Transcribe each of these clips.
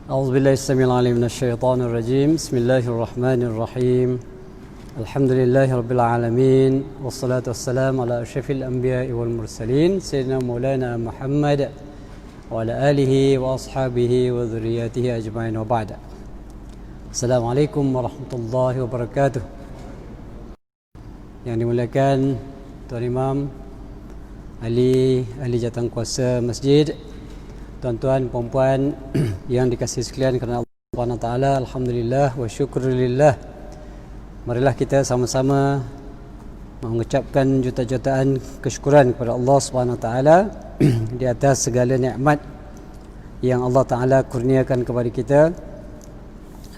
أعوذ بالله السميع العليم من الشيطان الرجيم بسم الله الرحمن الرحيم الحمد لله رب العالمين والصلاة والسلام على أشرف الأنبياء والمرسلين سيدنا مولانا محمد وعلى آله وأصحابه وذرياته أجمعين وبعد. السلام عليكم ورحمة الله وبركاته. Yang dimuliakan Tuan Imam, ahli jawatankuasa masjid, tuan-tuan, puan-puan yang dikasihi sekalian kerana Allah Subhanahu Wa Taala, alhamdulillah wa syukrulillah. Marilah kita sama-sama mengucapkan juta-jutaan kesyukuran kepada Allah Subhanahu Wa Taala di atas segala nikmat yang Allah Taala kurniakan kepada kita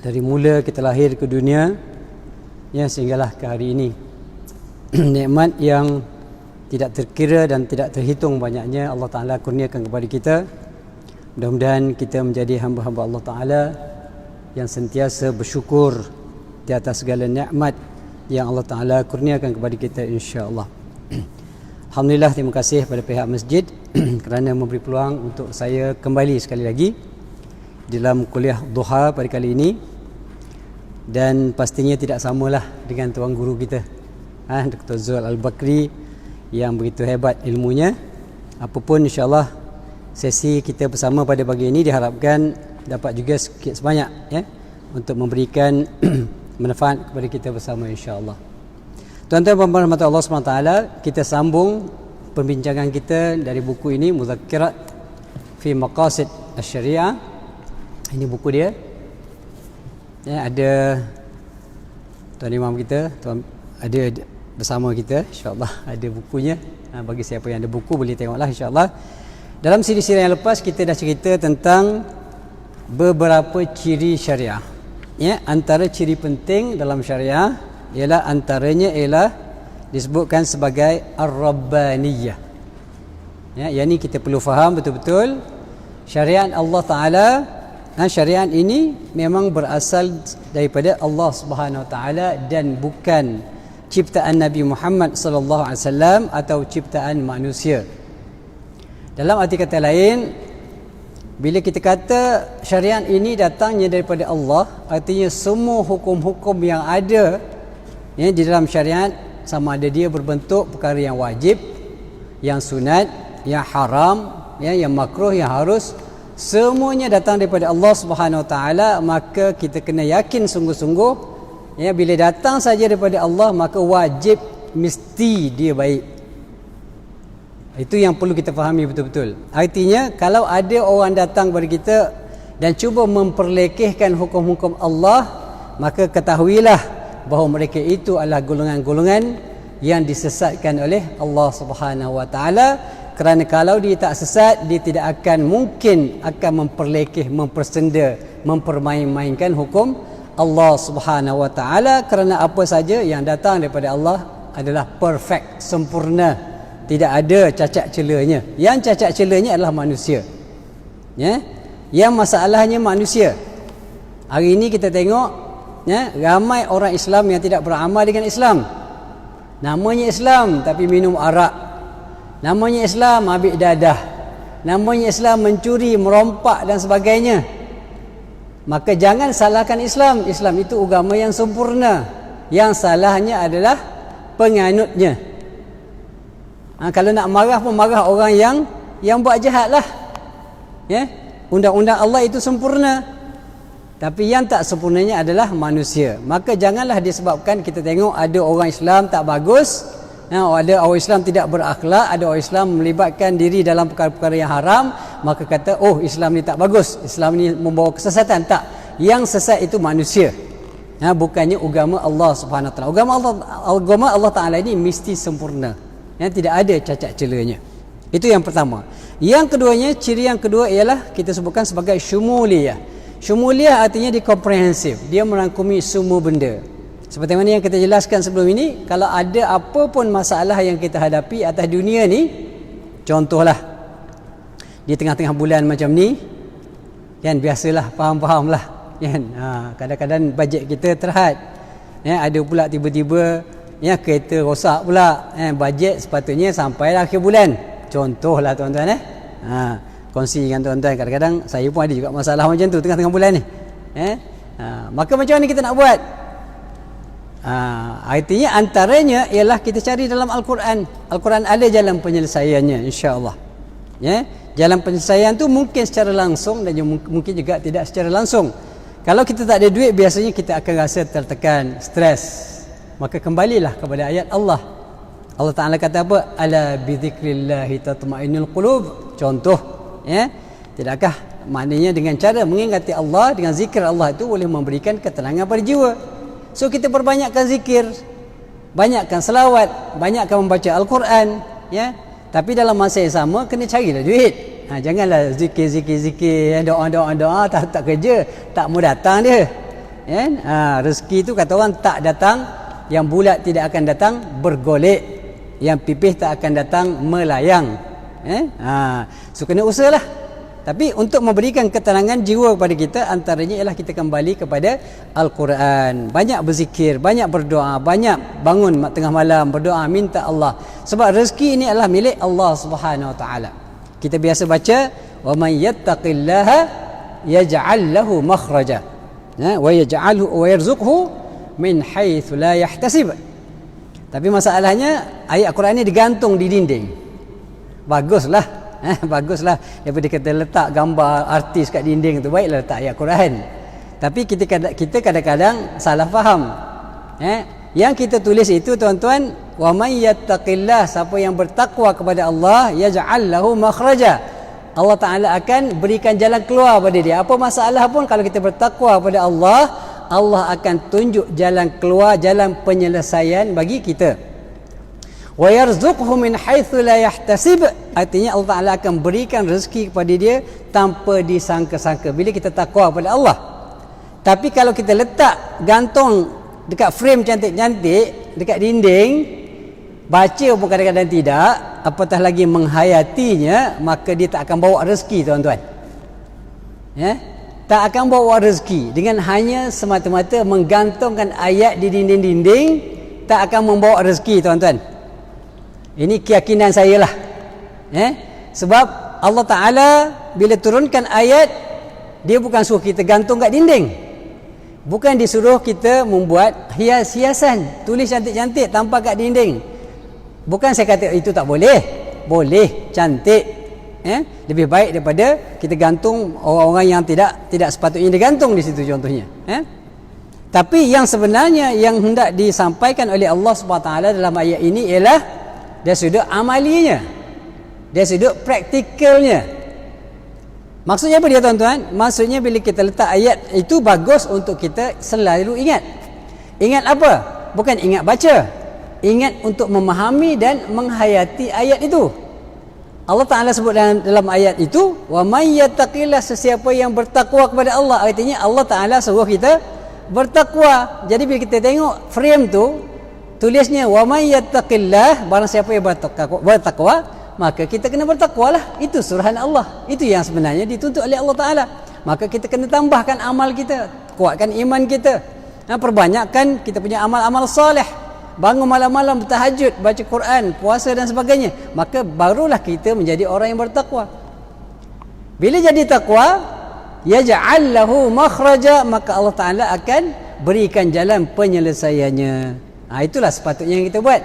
dari mula kita lahir ke dunia ya sehinggalah ke hari ini. Nikmat yang tidak terkira dan tidak terhitung banyaknya Allah Ta'ala kurniakan kepada kita. Mudah-mudahan kita menjadi hamba-hamba Allah Ta'ala yang sentiasa bersyukur di atas segala nikmat yang Allah Ta'ala kurniakan kepada kita, insya-Allah. Alhamdulillah, terima kasih kepada pihak masjid kerana memberi peluang untuk saya kembali sekali lagi dalam kuliah duha pada kali ini. Dan pastinya tidak samalah dengan tuan guru kita, Dr. Zul Al-Bakri, yang begitu hebat ilmunya. Apapun, insya-Allah sesi kita bersama pada pagi ini diharapkan dapat juga sikit sebanyak ya untuk memberikan manfaat kepada kita bersama, insya-Allah. Tuan-tuan dan puan-puan Allah SWT, kita sambung perbincangan kita dari buku ini, Muzakkirat fi Maqasid Asy-Syariah. Ini buku dia. Ya, ada tuan imam kita, tuan ada bersama kita, insya-Allah ada bukunya. Bagi siapa yang ada buku boleh tengoklah, insya-Allah. Dalam siri-siri yang lepas kita dah cerita tentang beberapa ciri syariah. Ya, antara ciri penting dalam syariah ialah antaranya ialah disebutkan sebagai ar-rabbaniyah. Ya, yang ini kita perlu faham betul-betul syariat Allah Taala. Syariat ini memang berasal daripada Allah Subhanahu Wa Taala dan bukan ciptaan Nabi Muhammad sallallahu alaihi wasallam atau ciptaan manusia. Dalam arti kata lain, bila kita kata syariat ini datangnya daripada Allah, artinya semua hukum-hukum yang ada ya, di dalam syariat, sama ada dia berbentuk perkara yang wajib, yang sunat, yang haram, ya, yang makruh, yang harus, semuanya datang daripada Allah Subhanahu Wa Taala. Maka kita kena yakin sungguh-sungguh ya, bila datang saja daripada Allah maka wajib mesti dia baik. Itu yang perlu kita fahami betul-betul. Artinya kalau ada orang datang kepada kita dan cuba memperlekehkan hukum-hukum Allah, maka ketahuilah bahawa mereka itu adalah golongan-golongan yang disesatkan oleh Allah Subhanahu Wa Taala. Kerana kalau dia tak sesat, dia tidak akan mungkin akan memperlekeh, mempersenda, mempermain-mainkan hukum Allah Subhanahu Wa Taala, kerana apa saja yang datang daripada Allah adalah perfect, sempurna, tidak ada cacat celanya. Yang cacat celanya adalah manusia. Ya, yang masalahnya manusia. Hari ini kita tengok ya, ramai orang Islam yang tidak beramal dengan Islam. Namanya Islam tapi minum arak. Namanya Islam ambil dadah. Namanya Islam mencuri, merompak dan sebagainya. Maka jangan salahkan Islam. Islam itu agama yang sempurna. Yang salahnya adalah penganutnya. Kalau nak marah pun marah orang yang buat jahat lah. Ya? Undang-undang Allah itu sempurna. Tapi yang tak sempurnanya adalah manusia. Maka janganlah disebabkan kita tengok ada orang Islam tak bagus, ada orang Islam tidak berakhlak, ada orang Islam melibatkan diri dalam perkara-perkara yang haram, maka kata, oh Islam ni tak bagus, Islam ni membawa kesesatan. Tak, yang sesat itu manusia, bukannya agama Allah Subhanahu Wa Taala. Agama Allah Taala ini mesti sempurna, tidak ada cacat celanya. Itu yang pertama. Yang keduanya, ciri yang kedua ialah kita sebutkan sebagai syumuliyah. Syumuliyah artinya dia komprehensif, dia merangkumi semua benda. Seperti mana yang kita jelaskan sebelum ini, kalau ada apa pun masalah yang kita hadapi atas dunia ni, contohlah di tengah-tengah bulan macam ni kan, biasalah, faham-fahamlah kan, kadang-kadang bajet kita terhad ya, ada pula tiba-tiba ya kereta rosak pula, bajet sepatutnya sampai akhir bulan, contohlah tuan-tuan. kongsi dengan tuan-tuan, kadang-kadang saya pun ada juga masalah macam tu tengah-tengah bulan ni. Maka macam mana kita nak buat? Artinya antaranya ialah kita cari dalam Al-Quran. Al-Quran ada jalan penyelesaiannya, insya-Allah. Jalan penyelesaian tu mungkin secara langsung dan mungkin juga tidak secara langsung. Kalau kita tak ada duit, biasanya kita akan rasa tertekan, stres. Maka kembalilah kepada ayat Allah. Allah Ta'ala kata apa? Ala bizikrillahi tatma'innul qulub. Contoh, tidakkah maknanya dengan cara mengingati Allah, dengan zikir Allah itu boleh memberikan ketenangan pada jiwa. So kita perbanyakkan zikir, banyakkan selawat, banyakkan membaca Al-Quran, tapi dalam masa yang sama kena carilah duit. Janganlah zikir, doa tak kerja, tak mau datang dia. Rezeki tu kata orang tak datang, yang bulat tidak akan datang bergolek, yang pipih tak akan datang melayang. So kena usahalah. Tapi untuk memberikan ketenangan jiwa kepada kita, antaranya ialah kita kembali kepada Al-Quran. Banyak berzikir, banyak berdoa, banyak bangun tengah malam berdoa, minta Allah. Sebab rezeki ini adalah milik Allah Subhanahu Wa Taala. Kita biasa baca, wa man yattaqillaha yaj'al lahu makhraja, wa yaj'alhu wa yarzuqhu min haitsu la yahtasib. Tapi masalahnya ayat Al-Quran ini digantung di dinding. Baguslah. Baguslah daripada kita letak gambar artis kat dinding tu, baiklah letak ayat Quran. Tapi kita kadang-kadang salah faham. Yang kita tulis itu tuan-tuan, wa may yattaqillah, siapa yang bertakwa kepada Allah, yaj'al lahu makhraja, Allah Taala akan berikan jalan keluar pada dia. Apa masalah pun kalau kita bertakwa kepada Allah, Allah akan tunjuk jalan keluar, jalan penyelesaian bagi kita. Wa yarzuqhu min haitsu la yahtasib, artinya Allah Taala akan berikan rezeki kepada dia tanpa disangka-sangka bila kita takwa kepada Allah. Tapi kalau kita letak gantung dekat frame cantik-cantik dekat dinding, baca pun kadang-kadang tidak, apatah lagi menghayatinya, maka dia tak akan bawa rezeki tuan-tuan. Tak akan bawa rezeki dengan hanya semata-mata menggantungkan ayat di dinding-dinding, tak akan membawa rezeki tuan-tuan. Ini keyakinan saya lah. Sebab Allah Ta'ala bila turunkan ayat, dia bukan suruh kita gantung kat dinding. Bukan disuruh kita membuat hias-hiasan, tulis cantik-cantik tampak kat dinding. Bukan saya kata itu tak boleh. Boleh, cantik. Lebih baik daripada kita gantung orang-orang yang tidak sepatutnya digantung di situ contohnya. Tapi yang sebenarnya yang hendak disampaikan oleh Allah SWT dalam ayat ini ialah dari sudut amalinya, dari sudut praktikalnya. Maksudnya apa dia tuan-tuan? Maksudnya bila kita letak ayat itu bagus untuk kita selalu ingat. Ingat apa? Bukan ingat baca. Ingat untuk memahami dan menghayati ayat itu. Allah Ta'ala sebut dalam ayat itu, wa may yattaqillah, sesiapa yang bertakwa kepada Allah. Artinya Allah Ta'ala suruh kita bertakwa. Jadi bila kita tengok frame tu, tulisnya wa may yattaqillah, barang siapa yang bertakwa, maka kita kena bertakwalah. Itu suruhan Allah. Itu yang sebenarnya dituntut oleh Allah Taala. Maka kita kena tambahkan amal kita, kuatkan iman kita, perbanyakkan kita punya amal-amal soleh, bangun malam-malam bertahajud, baca Quran, puasa dan sebagainya. Maka barulah kita menjadi orang yang bertakwa. Bila jadi takwa, yaj'al lahu makhraja, maka Allah Taala akan berikan jalan penyelesaiannya. Itulah sepatutnya yang kita buat.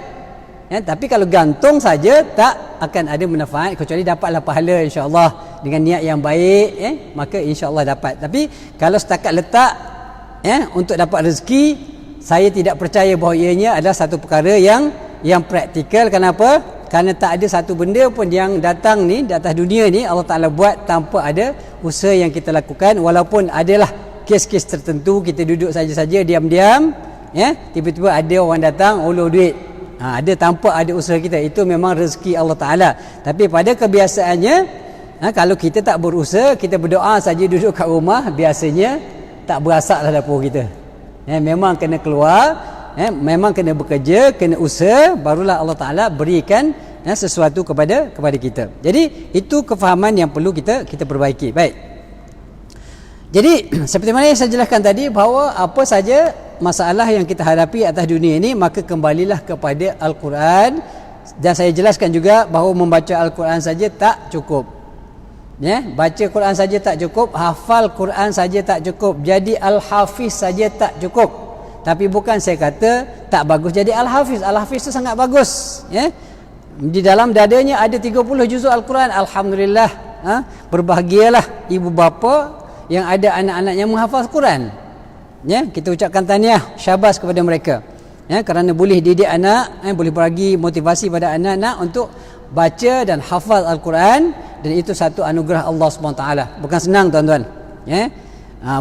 Tapi kalau gantung saja, tak akan ada manfaat, kecuali dapatlah pahala insya-Allah dengan niat yang baik, maka insya-Allah dapat. Tapi kalau setakat letak untuk dapat rezeki, saya tidak percaya bahawa ianya adalah satu perkara yang praktikal. Kenapa? Kerana tak ada satu benda pun yang datang ni di atas dunia ni Allah Taala buat tanpa ada usaha yang kita lakukan. Walaupun adalah kes-kes tertentu kita duduk saja-saja diam-diam, tiba-tiba ada orang datang ulur duit, ada tanpa ada usaha kita. Itu memang rezeki Allah Ta'ala. Tapi pada kebiasaannya, kalau kita tak berusaha, kita berdoa saja duduk kat rumah, biasanya tak berasaklah dapur kita. Memang kena keluar, memang kena bekerja, kena usaha, barulah Allah Ta'ala berikan sesuatu kepada kita. Jadi itu kefahaman yang perlu kita perbaiki. Baik. Jadi seperti mana yang saya jelaskan tadi, bahawa apa saja masalah yang kita hadapi atas dunia ini, maka kembalilah kepada Al-Quran. Dan saya jelaskan juga bahawa membaca Al-Quran saja tak cukup. Baca Quran saja tak cukup, hafal Quran saja tak cukup, jadi al-hafiz saja tak cukup. Tapi bukan saya kata tak bagus jadi al-hafiz. Al-hafiz itu sangat bagus, Di dalam dadanya ada 30 juzuk Al-Quran. Alhamdulillah, berbahagialah ibu bapa yang ada anak-anak yang menghafal Quran. Kita ucapkan tahniah, syabas kepada mereka. Kerana boleh didik anak, boleh bagi motivasi pada anak-anak untuk baca dan hafal Al-Quran, dan itu satu anugerah Allah SWT. Bukan senang tuan-tuan,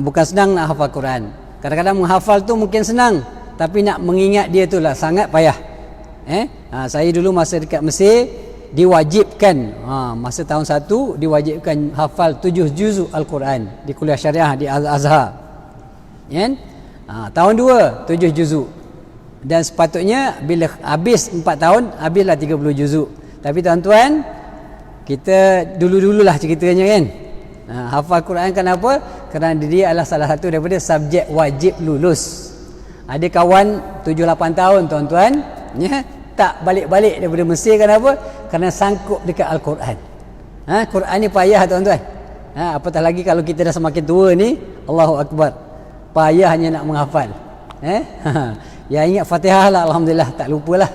bukan senang nak hafal Quran. Kadang-kadang menghafal tu mungkin senang, tapi nak mengingat dia tu lah sangat payah. Saya dulu masa dekat Mesir diwajibkan, masa tahun 1 diwajibkan hafal 7 juzuk Al-Quran di kuliah syariah di Al-Azhar. Tahun 2 7 juzuk, dan sepatutnya bila habis 4 tahun habislah 30 juzuk. Tapi tuan-tuan, kita dulu-dululah ceritanya kan. Hafal Quran kenapa? Kerana dia adalah salah satu daripada subjek wajib lulus. Ada kawan 7-8 tahun tuan-tuan, tak balik-balik daripada Mesir. Kenapa? Kerana sangkut dekat Al-Quran. Quran ni payah tuan-tuan. Apatah lagi kalau kita dah semakin tua ni, Allahu Akbar, payahnya nak menghafal. Ya, ingat Fatihah lah, alhamdulillah tak lupalah.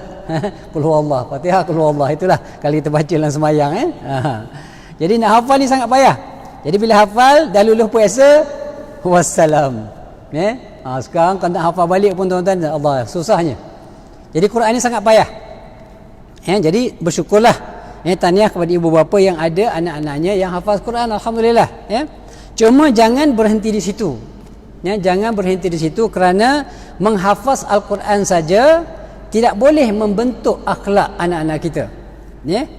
Qul huwallah, Fatihah qul huwallah, itulah kali kita baca dalam sembahyang. Jadi nak hafal ni sangat payah. Jadi bila hafal dah lulus puasa, wassalam. Sekarang kalau nak hafal balik pun tuan-tuan, Allah, susahnya. Jadi Quran ni sangat payah. Jadi bersyukurlah, tahniah kepada ibu bapa yang ada anak-anaknya yang hafal Quran, alhamdulillah. Cuma jangan berhenti di situ. Jangan berhenti di situ, kerana menghafaz Al-Quran saja tidak boleh membentuk akhlak anak-anak kita.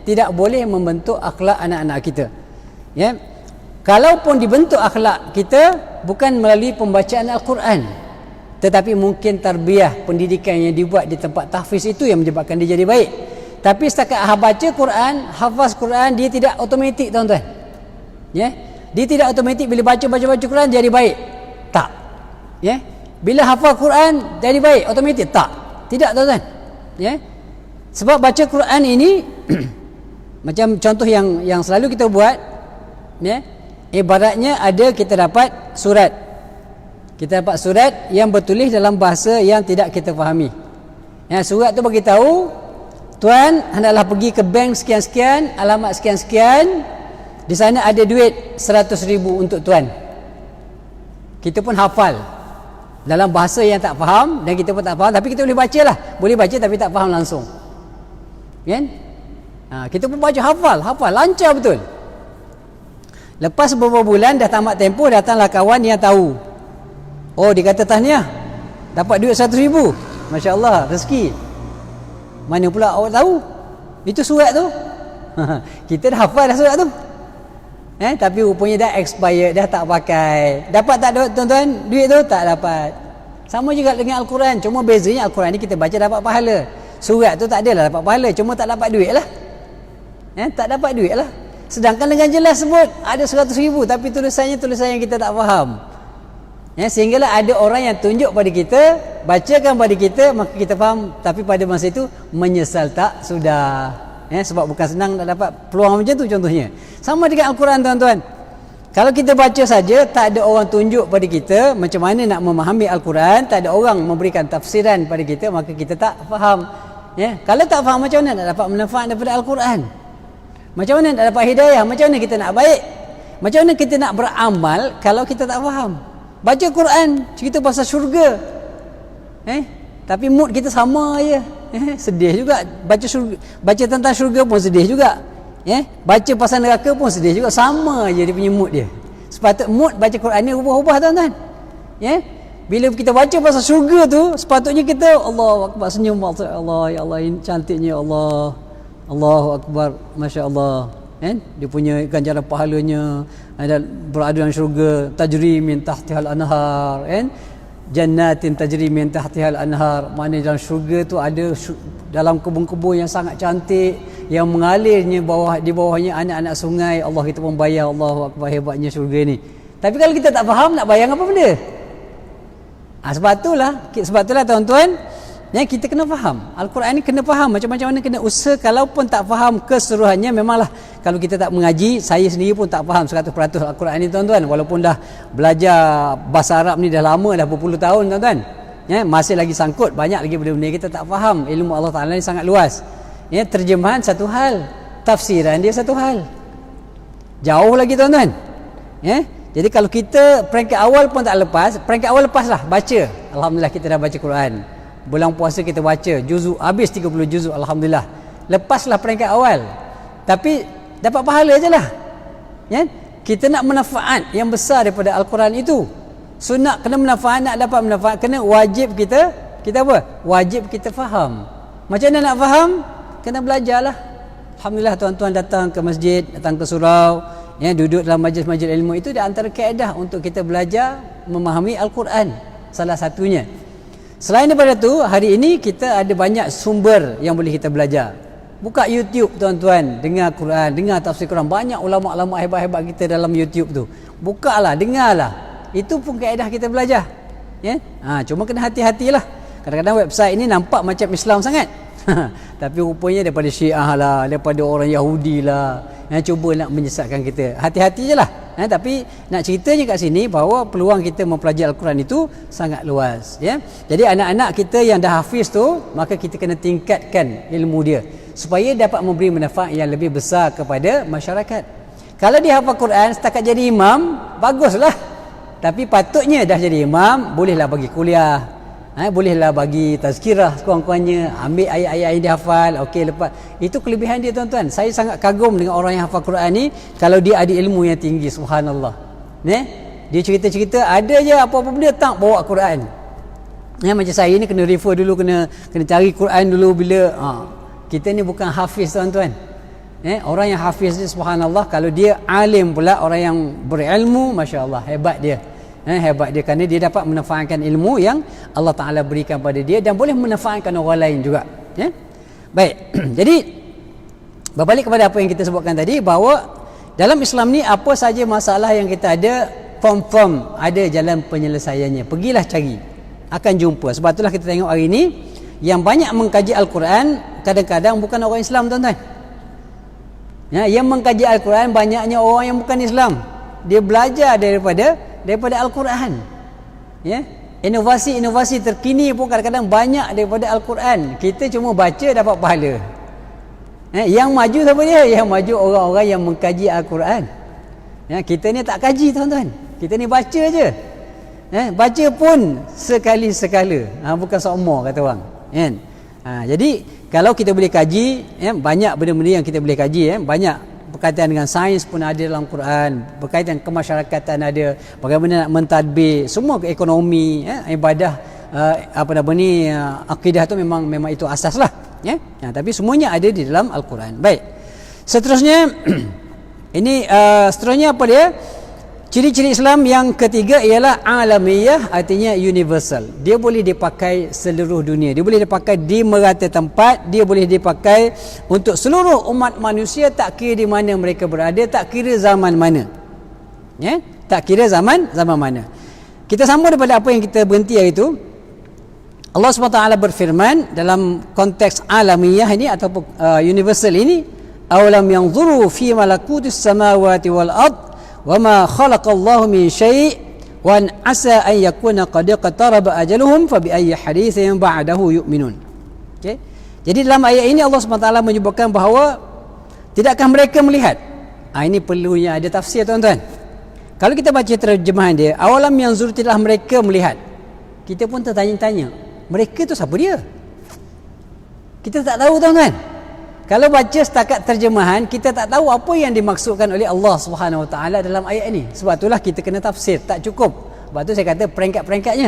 Tidak boleh membentuk akhlak anak-anak kita. Kalaupun dibentuk akhlak kita bukan melalui pembacaan Al-Quran, tetapi mungkin tarbiyah, pendidikan yang dibuat di tempat tahfiz itu yang menyebabkan dia jadi baik. Tapi setakat baca Quran, hafaz Quran, dia tidak automatik tuan-tuan. Dia tidak automatik bila baca Quran jadi baik. Tak. Bila hafal Quran jadi baik automatik? Tak. Tidak tuan-tuan. Sebab baca Quran ini macam contoh yang selalu kita buat, ibaratnya ada kita dapat surat. Kita dapat surat yang bertulis dalam bahasa yang tidak kita fahami. Surat tu bagi tahu, tuan hendaklah pergi ke bank sekian-sekian, alamat sekian-sekian, di sana ada duit 100,000 untuk tuan. Kita pun hafal dalam bahasa yang tak faham, dan kita pun tak faham, tapi kita boleh baca lah. Boleh baca tapi tak faham langsung. Kita pun baca, hafal, lancar betul. Lepas beberapa bulan dah tamat tempoh, datanglah kawan yang tahu. Oh, dia kata tahniah, dapat duit 100,000. Masya Allah, rezeki. Mana pula awak tahu? Itu surat tu. Kita dah hafal dah surat tu. Tapi rupanya dah expired, dah tak pakai. Dapat tak tuan-tuan duit tu? Tak dapat. Sama juga dengan Al-Quran, cuma bezanya Al-Quran ni kita baca dapat pahala. Surat tu tak adalah dapat pahala, cuma tak dapat duit lah. Tak dapat duit lah. Sedangkan dengan jelas sebut ada 100,000, tapi tulisannya yang kita tak faham. Sehinggalah ada orang yang tunjuk pada kita, bacakan pada kita, maka kita faham. Tapi pada masa itu menyesal tak? Sudah. Sebab bukan senang nak dapat peluang macam tu contohnya. Sama dengan Al-Quran tuan-tuan. Kalau kita baca saja, tak ada orang tunjuk pada kita macam mana nak memahami Al-Quran, tak ada orang memberikan tafsiran pada kita, maka kita tak faham. Kalau tak faham, macam mana nak dapat manfaat daripada Al-Quran? Macam mana nak dapat hidayah? Macam mana kita nak baik? Macam mana kita nak beramal kalau kita tak faham? Baca Quran cerita pasal syurga, tapi mood kita sama je. Sedih juga. Baca tentang syurga pun sedih juga. Baca pasal neraka pun sedih juga. Sama je dia punya mood dia. Sepatutnya mood baca Quran ni ubah-ubah tuan-tuan. Bila kita baca pasal syurga tu, sepatutnya kita Allahu Akbar, senyum, Allah, ya Allah, ini cantiknya Allah, Allahu Akbar, Masya Allah. Dia punya ganjaran pahalanya ada berada dalam syurga, tajri min tahtihal anhar, jannatin tajri min tahtihal anhar. Mana dalam syurga tu ada dalam kebun-kebun yang sangat cantik, yang mengalirnya di bawahnya anak-anak sungai. Allah, kita pun bayar, Allahu Akbar, hebatnya syurga ni. Tapi kalau kita tak faham, nak bayang apa benda? Sebab itulah tuan-tuan, Ya, kita kena faham. Al-Quran ni kena faham. Macam-macam mana kena usaha. Kalaupun tak faham keseluruhannya, memanglah kalau kita tak mengaji, saya sendiri pun tak faham 100% Al-Quran ni tuan-tuan. Walaupun dah belajar bahasa Arab ni dah lama, dah berpuluh tahun tuan-tuan. Ya, masih lagi sangkut banyak lagi benda-benda kita tak faham. Ilmu Allah Ta'ala ni sangat luas. Ya, terjemahan satu hal, tafsiran dia satu hal. Jauh lagi tuan-tuan. Ya, jadi kalau kita peringkat awal pun tak lepas, peringkat awal lepaslah baca. Alhamdulillah kita dah baca Quran. Bulan puasa kita baca juzuk, habis 30 juzuk, alhamdulillah. Lepaslah peringkat awal. Tapi dapat pahala je lah. Ya? Kita nak manfaat yang besar daripada Al-Quran itu. So nak kena manfaat, nak dapat manfaat, kena wajib kita apa? Wajib kita faham. Macam mana nak faham? Kena belajarlah. Alhamdulillah tuan-tuan datang ke masjid, datang ke surau, ya, duduk dalam majlis-majlis ilmu, itu di antara kaedah untuk kita belajar memahami Al-Quran. Salah satunya. Selain daripada tu, hari ini kita ada banyak sumber yang boleh kita belajar. Buka YouTube tuan-tuan, dengar Quran, dengar tafsir Quran. Banyak ulama-ulama hebat-hebat kita dalam YouTube tu. Bukalah, dengarlah. Itu pun kaedah kita belajar. Ya? Cuma kena hati-hatilah. Kadang-kadang website ini nampak macam Islam sangat. Tapi rupanya daripada Syiah lah, daripada orang Yahudi lah, yang cuba nak menyesatkan kita. Hati-hati je lah. Tapi nak ceritanya kat sini bahawa peluang kita mempelajari Al-Quran itu sangat luas. Ya? Jadi anak-anak kita yang dah hafiz tu, maka kita kena tingkatkan ilmu dia supaya dapat memberi manfaat yang lebih besar kepada masyarakat. Kalau dia hafal Quran setakat jadi imam, baguslah. Tapi patutnya dah jadi imam, bolehlah bagi kuliah, bolehlah bagi tazkirah sekurang-kurangnya, ambil ayat-ayat yang dia hafal. Okey, lepas itu kelebihan dia tuan-tuan. Saya sangat kagum dengan orang yang hafal Quran ni, kalau dia ada ilmu yang tinggi, subhanallah. Dia cerita-cerita, ada je apa-apa benda tak bawa Quran. Macam saya ni kena refer dulu, kena cari Quran dulu bila kita ni bukan hafiz tuan-tuan. Orang yang hafiz ni subhanallah, kalau dia alim pula, orang yang berilmu, masya-Allah, hebat dia. Hebat dia kerana dia dapat memanfaatkan ilmu yang Allah Ta'ala berikan pada dia dan boleh memanfaatkan orang lain juga. Baik. Jadi berbalik kepada apa yang kita sebutkan tadi, bahawa dalam Islam ni apa saja masalah yang kita ada, confirm ada jalan penyelesaiannya. Pergilah cari, akan jumpa. Sebab itulah kita tengok hari ni yang banyak mengkaji Al-Quran kadang-kadang bukan orang Islam tuan-tuan. Yang mengkaji Al-Quran banyaknya orang yang bukan Islam. Dia belajar daripada Al-Quran. Inovasi-inovasi terkini pun kadang-kadang banyak daripada Al-Quran. Kita cuma baca dapat pahala. Yang maju siapa dia? Yang maju orang-orang yang mengkaji Al-Quran. Kita ni tak kaji tuan-tuan. Kita ni baca je. Baca pun sekali-sekala. Bukan seumur kata orang. Jadi kalau kita boleh kaji, banyak benda-benda yang kita boleh kaji. Banyak berkaitan dengan sains pun ada dalam Quran, berkaitan kemasyarakatan ada, bagaimana nak mentadbir semua ke ekonomi, ibadah, akidah tu memang itu asas lah. Tapi semuanya ada di dalam Al-Quran. Baik, seterusnya ini seterusnya apa dia? Ciri-ciri Islam yang ketiga ialah alamiyah, artinya universal. Dia boleh dipakai seluruh dunia. Dia boleh dipakai di merata tempat. Dia boleh dipakai untuk seluruh umat manusia, tak kira di mana mereka berada, tak kira zaman mana. Tak kira zaman mana. Kita sambung daripada apa yang kita berhenti hari itu. Allah SWT berfirman dalam konteks alamiyah ini ataupun universal ini, awalam yanzuru fi malakutis samawati wal ard wama khalaqallahu min syai' wa an asa an yakuna qad iqtaraba ajaluhum fa bi ayyi haditsin ba'dahu yu'minun. Okey. Jadi dalam ayat ini Allah SWT menyebutkan bahawa tidakkah mereka melihat? Ini perlunya ada tafsir tuan-tuan. Kalau kita baca terjemahan dia, awalam yanzur, tidaklah mereka melihat. Kita pun tertanya-tanya, mereka tu siapa dia? Kita tak tahu tuan-tuan. Kalau baca setakat terjemahan, kita tak tahu apa yang dimaksudkan oleh Allah Subhanahu Wa Taala dalam ayat ini. Sebab itulah kita kena tafsir, tak cukup. Sebab tu saya kata peringkat-peringkatnya.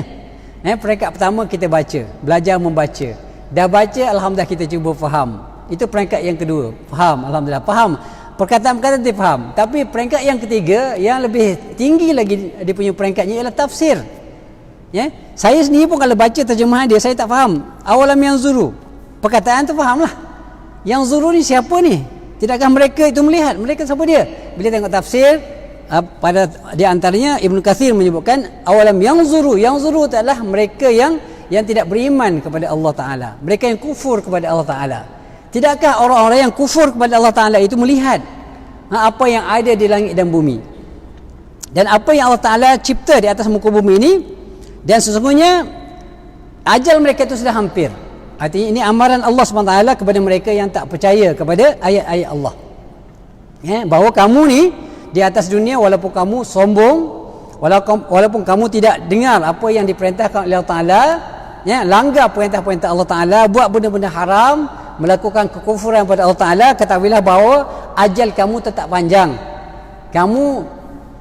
Peringkat pertama kita baca, belajar membaca. Dah baca, alhamdulillah kita cuba faham. Itu peringkat yang kedua. Faham, alhamdulillah faham. Perkataan-perkataan dia faham. Tapi peringkat yang ketiga, yang lebih tinggi lagi dia punya peringkatnya ialah tafsir. Saya sendiri pun kalau baca terjemahan dia, saya tak faham. Awalam yanzuru, perkataan tu fahamlah. Yang zuru ni siapa ni? Tidakkah mereka itu melihat? Mereka siapa dia? Bila tengok tafsir, pada di antaranya Ibn Kathir menyebutkan awalam yang zuru. Yang zuru adalah mereka yang yang tidak beriman kepada Allah Ta'ala, mereka yang kufur kepada Allah Ta'ala. Tidakkah orang-orang yang kufur kepada Allah Ta'ala itu melihat apa yang ada di langit dan bumi, dan apa yang Allah Ta'ala cipta di atas muka bumi ini, dan sesungguhnya ajal mereka itu sudah hampir. Artinya ini amaran Allah SWT kepada mereka yang tak percaya kepada ayat-ayat Allah, bahawa kamu ni di atas dunia, walaupun kamu sombong, walaupun kamu tidak dengar apa yang diperintahkan oleh Allah Ta'ala, langgar perintah-perintah Allah Ta'ala, buat benda-benda haram, melakukan kekufuran pada Allah Ta'ala, ketahuilah bahawa ajal kamu tetap panjang. Kamu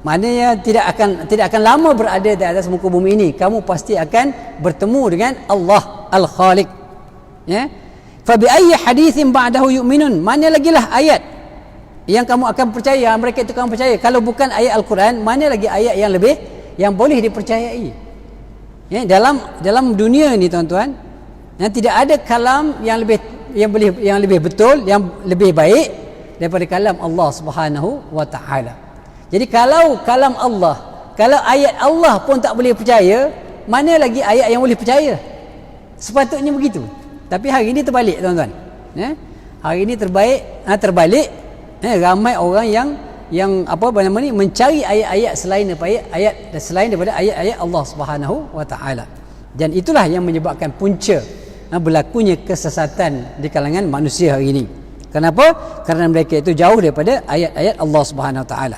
maknanya tidak akan lama berada di atas muka bumi ini. Kamu pasti akan bertemu dengan Allah Al-Khaliq. Fa bi ayyi haditsin ba'dahu yu'minun? Mana lagi lah ayat yang kamu akan percaya, mereka itu kamu percaya, kalau bukan ayat Al-Quran? Mana lagi ayat yang boleh dipercayai? Dalam dunia ni tuan-tuan, tidak ada kalam yang lebih betul, yang lebih baik daripada kalam Allah Subhanahu wa Ta'ala. Jadi kalau kalam Allah, kalau ayat Allah pun tak boleh percaya, mana lagi ayat yang boleh percaya? Sepatutnya begitu. Tapi hari ini terbalik tuan-tuan. Hari ini terbalik. Ramai orang yang mencari ayat-ayat selain daripada ayat-ayat Allah Subhanahu wa Ta'ala. Dan itulah yang menyebabkan punca berlakunya kesesatan di kalangan manusia hari ini. Kenapa? Kerana mereka itu jauh daripada ayat-ayat Allah Subhanahu wa Ta'ala.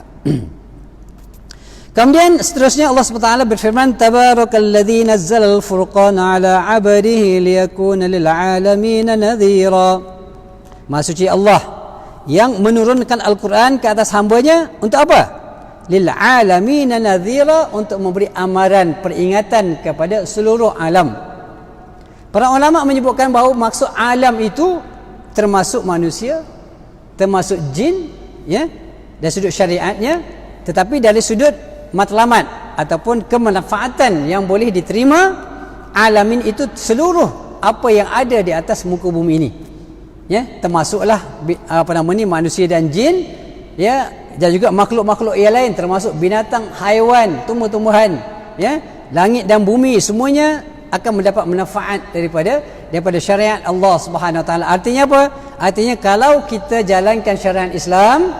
Kemudian seterusnya Allah SWT berfirman, Tabarakalladzi nazzala al-furqana ala 'abdihi liyakuna lil 'alamin nadhira. Maha suci Allah yang menurunkan Al-Quran ke atas hambanya untuk apa? Lil 'alamin nadhira, untuk memberi amaran, peringatan kepada seluruh alam. Para ulama menyebutkan bahawa maksud alam itu termasuk manusia, termasuk jin, dari sudut syariatnya, tetapi dari sudut matlamat ataupun kemanfaatan yang boleh diterima, alamin itu seluruh apa yang ada di atas muka bumi ini, termasuklah manusia dan jin, dan juga makhluk-makhluk yang lain, termasuk binatang, haiwan, tumbuh-tumbuhan, langit dan bumi, semuanya akan mendapat manfaat daripada syariat Allah Subhanahu wa Ta'ala. Artinya apa? Artinya kalau kita jalankan syariat Islam,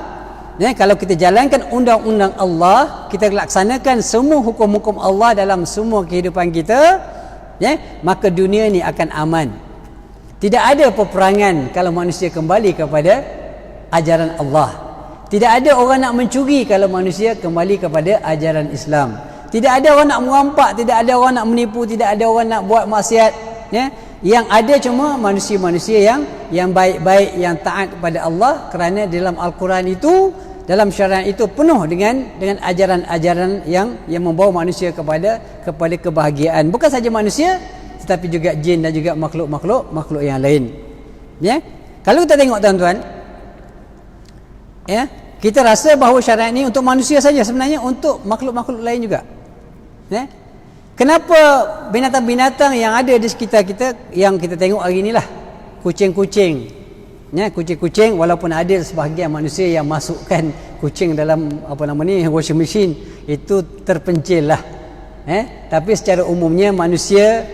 kalau kita jalankan undang-undang Allah, kita laksanakan semua hukum-hukum Allah dalam semua kehidupan kita, maka dunia ni akan aman. Tidak ada peperangan kalau manusia kembali kepada ajaran Allah. Tidak ada orang nak mencuri kalau manusia kembali kepada ajaran Islam. Tidak ada orang nak merampak, tidak ada orang nak menipu, tidak ada orang nak buat maksiat. Yang ada cuma manusia-manusia yang baik-baik, yang taat kepada Allah, kerana dalam Al-Quran itu, dalam syariat itu penuh dengan ajaran-ajaran yang membawa manusia kepada kebahagiaan. Bukan saja manusia, tetapi juga jin dan juga makhluk yang lain. Kalau kita tengok tuan-tuan, kita rasa bahawa syariat ini untuk manusia saja, sebenarnya untuk makhluk-makhluk lain juga. Kenapa binatang-binatang yang ada di sekitar kita, yang kita tengok hari inilah, kucing-kucing, kucing-kucing, walaupun ada sebahagian manusia yang masukkan kucing dalam washing machine, itu terpencil lah, tapi secara umumnya manusia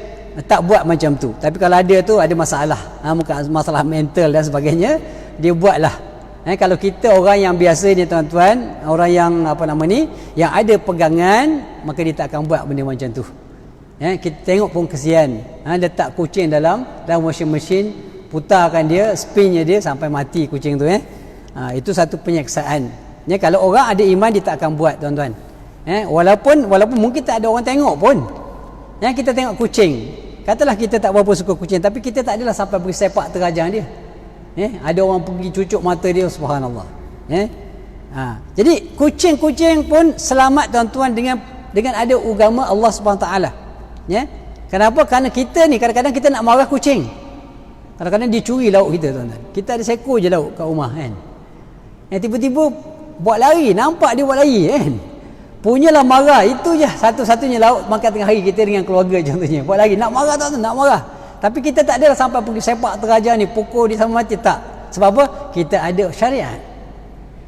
tak buat macam tu. Tapi kalau ada tu ada masalah, masalah mental dan sebagainya, dia buatlah. Kalau kita orang yang biasa ni tuan-tuan, orang yang yang ada pegangan, maka dia tak akan buat benda macam tu. Kita tengok pun kesian, letak kucing dalam washing machine, putarkan dia, spinnya dia sampai mati kucing tu. Itu satu penyeksaan. Kalau orang ada iman, dia tak akan buat tuan-tuan. Walaupun mungkin tak ada orang tengok pun. Kita tengok kucing, katalah kita tak berapa suka kucing, tapi kita tak adalah sampai beri sepak terajang dia. Ada orang pergi cucuk mata dia, subhanallah. Jadi kucing-kucing pun selamat tuan-tuan dengan ada agama Allah Subhanahu taala. Kenapa? Kerana kita ni kadang-kadang kita nak marah kucing. Kadang-kadang dia curi lauk kita tuan-tuan. Kita ada seekor je lauk kat rumah kan. Tiba-tiba buat lari, nampak dia buat lari kan. Punyalah marah, itu je satu-satunya lauk makan tengah hari kita dengan keluarga contohnya. Buat lari, nak marah tuan-tuan, nak marah. Tapi kita tak adalah sampai pergi sepak terajar ni, pukul dia sama mati, tak. Sebab apa? Kita ada syariat.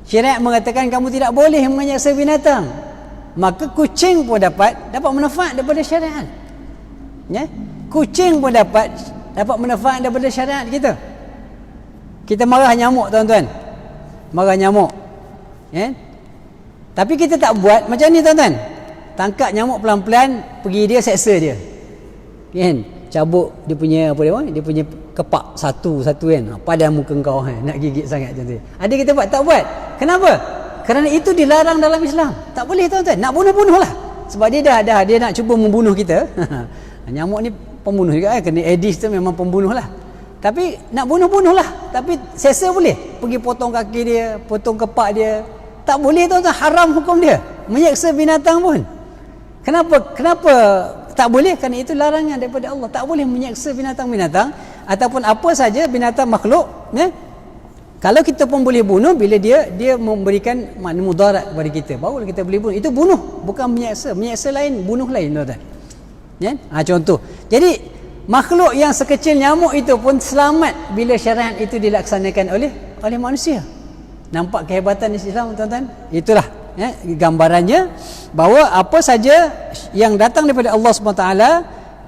Syariat mengatakan kamu tidak boleh menyiksa binatang. Maka kucing pun dapat manfaat daripada syariat. Kucing pun dapat manfaat daripada syariat kita. Kita marah nyamuk tuan-tuan. Marah nyamuk. Tapi kita tak buat macam ni tuan-tuan. Tangkap nyamuk pelan-pelan, pergi dia seksa dia. Cabut dia punya dia punya kepak satu kan. Padan muka kau nak gigit sangat macam tu. Ada kita buat, tak buat. Kenapa? Kerana itu dilarang dalam Islam. Tak boleh tuan-tuan. Nak bunuh-bunuhlah. Sebab dia dia nak cuba membunuh kita. Nyamuk ni pembunuh juga kena Aedes tu memang pembunuh lah. Tapi nak bunuh-bunuhlah. Tapi seksa boleh. Pergi potong kaki dia, potong kepak dia. Tak boleh tuan-tuan, haram hukum dia. Menyeksa binatang pun. Kenapa tak boleh? Kerana itu larangan daripada Allah. Tak boleh menyeksa binatang-binatang ataupun apa saja binatang makhluk, Kalau kita pun boleh bunuh bila dia memberikan mudarat kepada kita, barulah kita boleh bunuh. Itu bunuh, bukan menyeksa. Menyeksa lain, bunuh lain tuan-tuan. Contoh. Jadi makhluk yang sekecil nyamuk itu pun selamat bila syariat itu dilaksanakan oleh manusia. Nampak kehebatan Islam tuan-tuan? Itulah gambarannya bahawa apa saja yang datang daripada Allah SWT,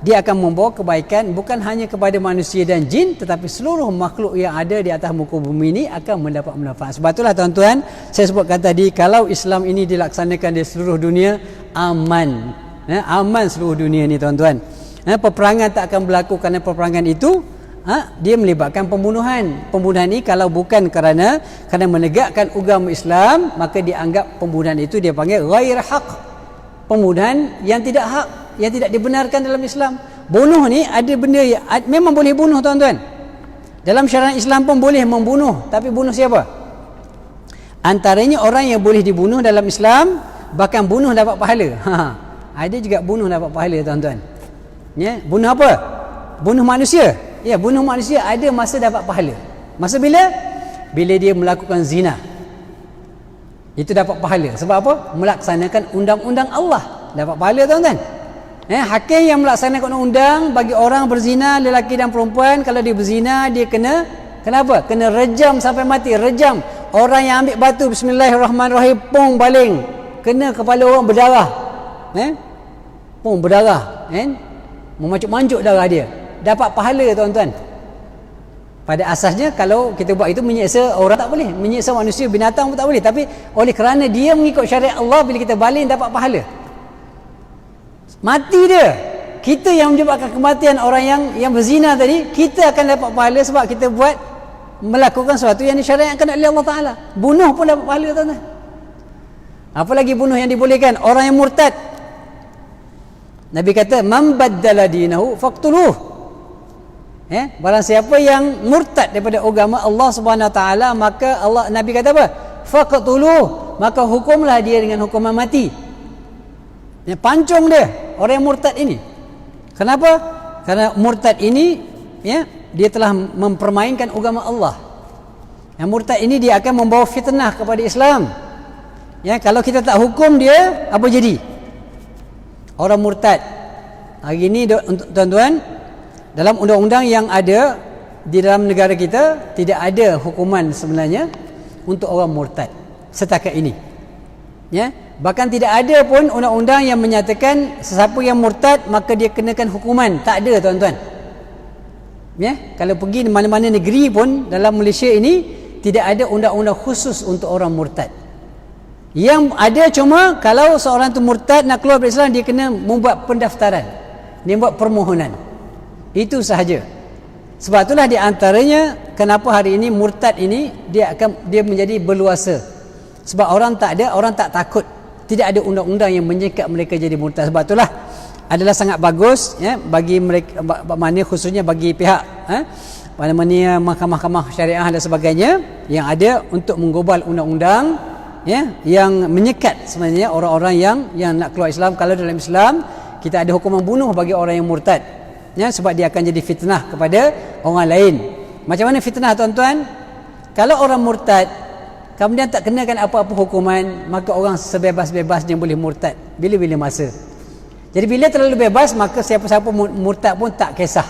dia akan membawa kebaikan bukan hanya kepada manusia dan jin, tetapi seluruh makhluk yang ada di atas muka bumi ini akan mendapat manfaat. Sebab itulah tuan-tuan, saya sebutkan tadi, kalau Islam ini dilaksanakan di seluruh dunia, aman. Aman seluruh dunia ni tuan-tuan. Peperangan tak akan berlaku kerana peperangan itu dia melibatkan pembunuhan. Pembunuhan ini kalau bukan kerana menegakkan agama Islam, maka dianggap pembunuhan itu dia panggil ghair haq. Pembunuhan yang tidak hak, yang tidak dibenarkan dalam Islam. Bunuh ni ada benda yang memang boleh bunuh tuan-tuan. Dalam syariat Islam pun boleh membunuh, tapi bunuh siapa? Antaranya orang yang boleh dibunuh dalam Islam, bahkan bunuh dapat pahala. Ada juga bunuh dapat pahala tuan-tuan. Bunuh apa? Bunuh manusia. Bunuh manusia ada masa dapat pahala. Masa bila? Bila dia melakukan zina. Itu dapat pahala. Sebab apa? Melaksanakan undang-undang Allah. Dapat pahala tuan-tuan. Hakim yang melaksanakan undang-undang bagi orang berzina, lelaki dan perempuan, kalau dia berzina, dia kenapa? Kena rejam sampai mati. Rejam. Orang yang ambil batu, bismillahirrahmanirrahim, pong baling. Kena kepala orang berdarah. Pong berdarah. Memancuk-mancuk darah dia. Dapat pahala tuan-tuan. Pada asasnya kalau kita buat itu menyeksa orang tak boleh, menyeksa manusia, binatang pun tak boleh. Tapi oleh kerana dia mengikut syariat Allah, bila kita baling dapat pahala. Mati dia, kita yang menyebabkan kematian orang yang berzina tadi, kita akan dapat pahala sebab kita buat melakukan sesuatu yang disyariatkan oleh Allah Ta'ala. Bunuh pun dapat pahala tuan-tuan. Apalagi bunuh yang dibolehkan, orang yang murtad. Nabi kata man baddala dinahu faqtuluh. Barang siapa yang murtad daripada agama Allah Subhanahu Wa Taala, maka Nabi kata apa? Faqtuluh, maka hukumlah dia dengan hukuman mati. Pancung dia orang yang murtad ini. Kenapa? Karena murtad ini dia telah mempermainkan agama Allah. Yang murtad ini dia akan membawa fitnah kepada Islam. Kalau kita tak hukum dia, apa jadi? Orang murtad. Hari ini tuan-tuan, dalam undang-undang yang ada di dalam negara kita, tidak ada hukuman sebenarnya untuk orang murtad setakat ini. Bahkan tidak ada pun undang-undang yang menyatakan sesiapa yang murtad maka dia kenakan hukuman. Tak ada tuan-tuan. Kalau pergi mana-mana negeri pun dalam Malaysia ini, tidak ada undang-undang khusus untuk orang murtad. Yang ada cuma kalau seorang tu murtad nak keluar dari Islam, dia kena membuat pendaftaran, dia buat permohonan. Itu sahaja. Sebab itulah di antaranya kenapa hari ini murtad ini dia menjadi berluasa. Sebab orang tak takut. Tidak ada undang-undang yang menyekat mereka jadi murtad. Sebab itulah adalah sangat bagus bagi mereka, maknanya khususnya bagi pihak mana-mana mahkamah-mahkamah syariah dan sebagainya yang ada untuk menggobal undang-undang yang menyekat sebenarnya orang-orang yang nak keluar Islam. Kalau dalam Islam kita ada hukuman bunuh bagi orang yang murtad, sebab dia akan jadi fitnah kepada orang lain. Macam mana fitnah tuan-tuan? Kalau orang murtad kemudian tak kenakan apa-apa hukuman, maka orang sebebas-bebasnya boleh murtad bila-bila masa. Jadi bila terlalu bebas, maka siapa-siapa murtad pun tak kisah.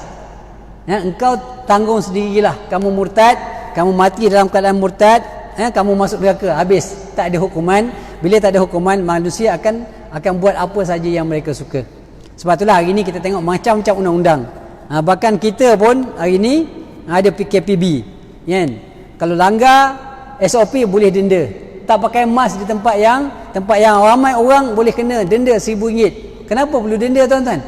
Engkau tanggung sendirilah. Kamu murtad, kamu mati dalam keadaan murtad, kamu masuk neraka, habis. Tak ada hukuman. Bila tak ada hukuman, manusia akan buat apa saja yang mereka suka. Sebab itulah hari ini kita tengok macam-macam undang-undang. Bahkan kita pun hari ni ada PKPB, kan? Kalau langgar SOP boleh denda. Tak pakai mask di tempat yang ramai orang boleh kena denda RM1,000. Kenapa perlu denda, tuan-tuan?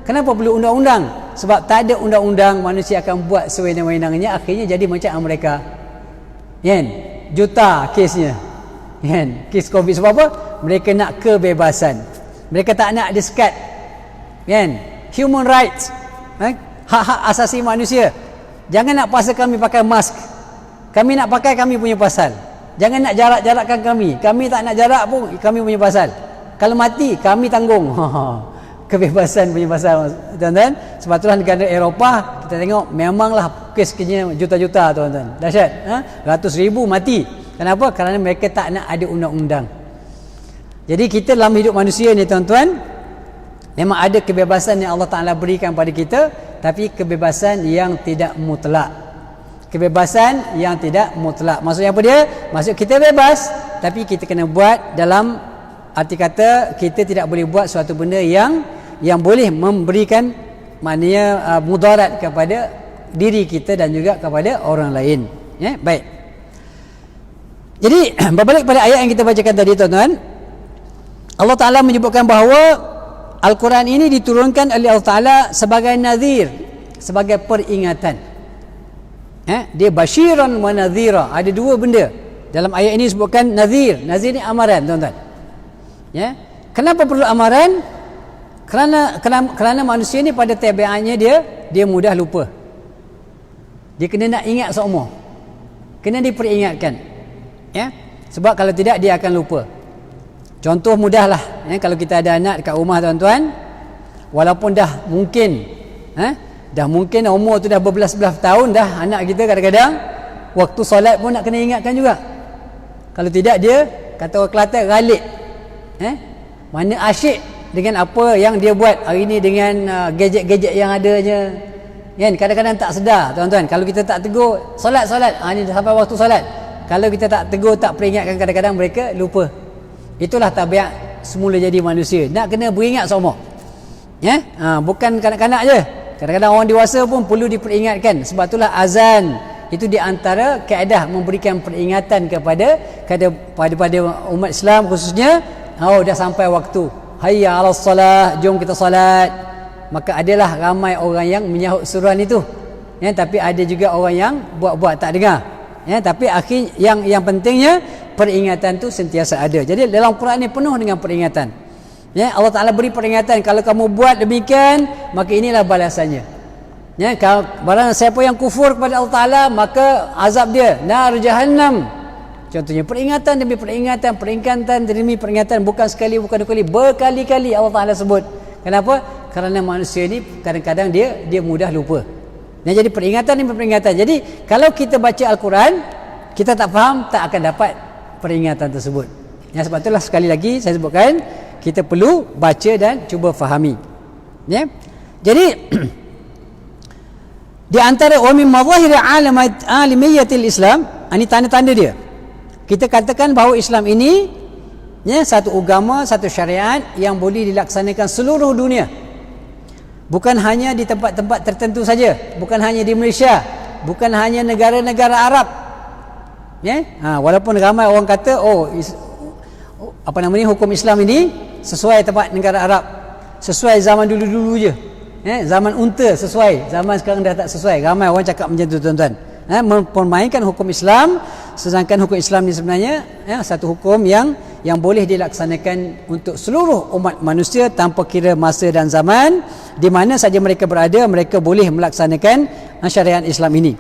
Kenapa perlu undang-undang? Sebab tak ada undang-undang, manusia akan buat sewenang-wenangnya, akhirnya jadi macam Amerika, kan? Juta kesnya, kan? Kes COVID. Sebab apa? Mereka nak kebebasan, mereka tak nak diskat, kan? Human rights, hak-hak asasi manusia. Jangan nak paksa kami pakai mask. Kami nak pakai, kami punya pasal. Jangan nak jarak-jarakkan kami. Kami tak nak jarak pun, kami punya pasal. Kalau mati, kami tanggung. Kebebasan punya pasal, tuan-tuan. Sebab itulah negara Eropah, kita tengok memanglah kesnya juta-juta, tuan-tuan. Dahsyat, ratus ribu mati. Kenapa? Kerana mereka tak nak ada undang-undang. Jadi kita dalam hidup manusia ni, tuan-tuan, memang ada kebebasan yang Allah Ta'ala berikan pada kita, tapi kebebasan yang tidak mutlak. Kebebasan yang tidak mutlak. Maksudnya apa dia? Maksud kita bebas, tapi kita kena buat dalam arti kata kita tidak boleh buat suatu benda yang boleh memberikan maknanya mudarat kepada diri kita dan juga kepada orang lain. Ya, baik. Jadi berbalik pada ayat yang kita bacakan tadi, tuan-tuan, Allah Ta'ala menyebutkan bahawa Al-Quran ini diturunkan oleh Allah Ta'ala sebagai nazir, sebagai peringatan. Dia basyiran wa nadhira. Ada dua benda dalam ayat ini disebutkan nazir. Nazir ni amaran, tuan-tuan. Ya. Kenapa perlu amaran? Kerana manusia ni pada tabiatnya dia mudah lupa. Dia kena nak ingat seumur. Kena diperingatkan. Ya. Sebab kalau tidak dia akan lupa. Contoh mudahlah, kalau kita ada anak dekat rumah, tuan-tuan, walaupun dah mungkin umur tu dah berbelas-belas tahun dah, anak kita kadang-kadang waktu solat pun nak kena ingatkan juga. Kalau tidak dia, kata orang Kelantan, galik. Mana asyik dengan apa yang dia buat hari ni dengan gadget-gadget yang adanya, kan? Kadang-kadang tak sedar, tuan-tuan. Kalau kita tak tegur, solat, ni dah sampai waktu solat, kalau kita tak tegur, tak peringatkan, kadang-kadang mereka lupa. Itulah tabiat semula jadi manusia, nak kena beringat seumur. Bukan kanak-kanak je, kadang-kadang orang dewasa pun perlu diperingatkan. Sebab itulah azan itu di antara kaedah memberikan peringatan kepada umat Islam khususnya. Dah sampai waktu, hayya 'alas salah, jom kita solat. Maka adalah ramai orang yang menyahut seruan itu, tapi ada juga orang yang buat-buat tak dengar. Tapi akhir yang pentingnya peringatan tu sentiasa ada. Jadi dalam Quran ni penuh dengan peringatan. Allah Ta'ala beri peringatan, kalau kamu buat demikian, maka inilah balasannya. Kalau barang siapa yang kufur kepada Allah Ta'ala, maka azab dia nar jahannam. Contohnya peringatan demi peringatan demi peringatan, bukan sekali, bukan dua kali, berkali-kali Allah Ta'ala sebut. Kenapa? Kerana manusia ni kadang-kadang dia mudah lupa. Jadi peringatan demi peringatan. Jadi kalau kita baca Al-Quran, kita tak faham, tak akan dapat peringatan tersebut. Sebab itulah sekali lagi saya sebutkan, kita perlu baca dan cuba fahami. Jadi di antara wa min mazahir alimiyatil Islam, ini tanda-tanda dia. Kita katakan bahawa Islam ini satu agama, satu syariat yang boleh dilaksanakan seluruh dunia. Bukan hanya di tempat-tempat tertentu saja, bukan hanya di Malaysia, bukan hanya negara-negara Arab. Walaupun ramai orang kata hukum Islam ini sesuai tempat negara Arab, sesuai zaman dulu-dulu je. Zaman unta sesuai, zaman sekarang dah tak sesuai. Ramai orang cakap macam tu, tuan-tuan. Mempermainkan hukum Islam, sedangkan hukum Islam ni sebenarnya satu hukum yang boleh dilaksanakan untuk seluruh umat manusia tanpa kira masa dan zaman. Di mana saja mereka berada, mereka boleh melaksanakan syariat Islam ini.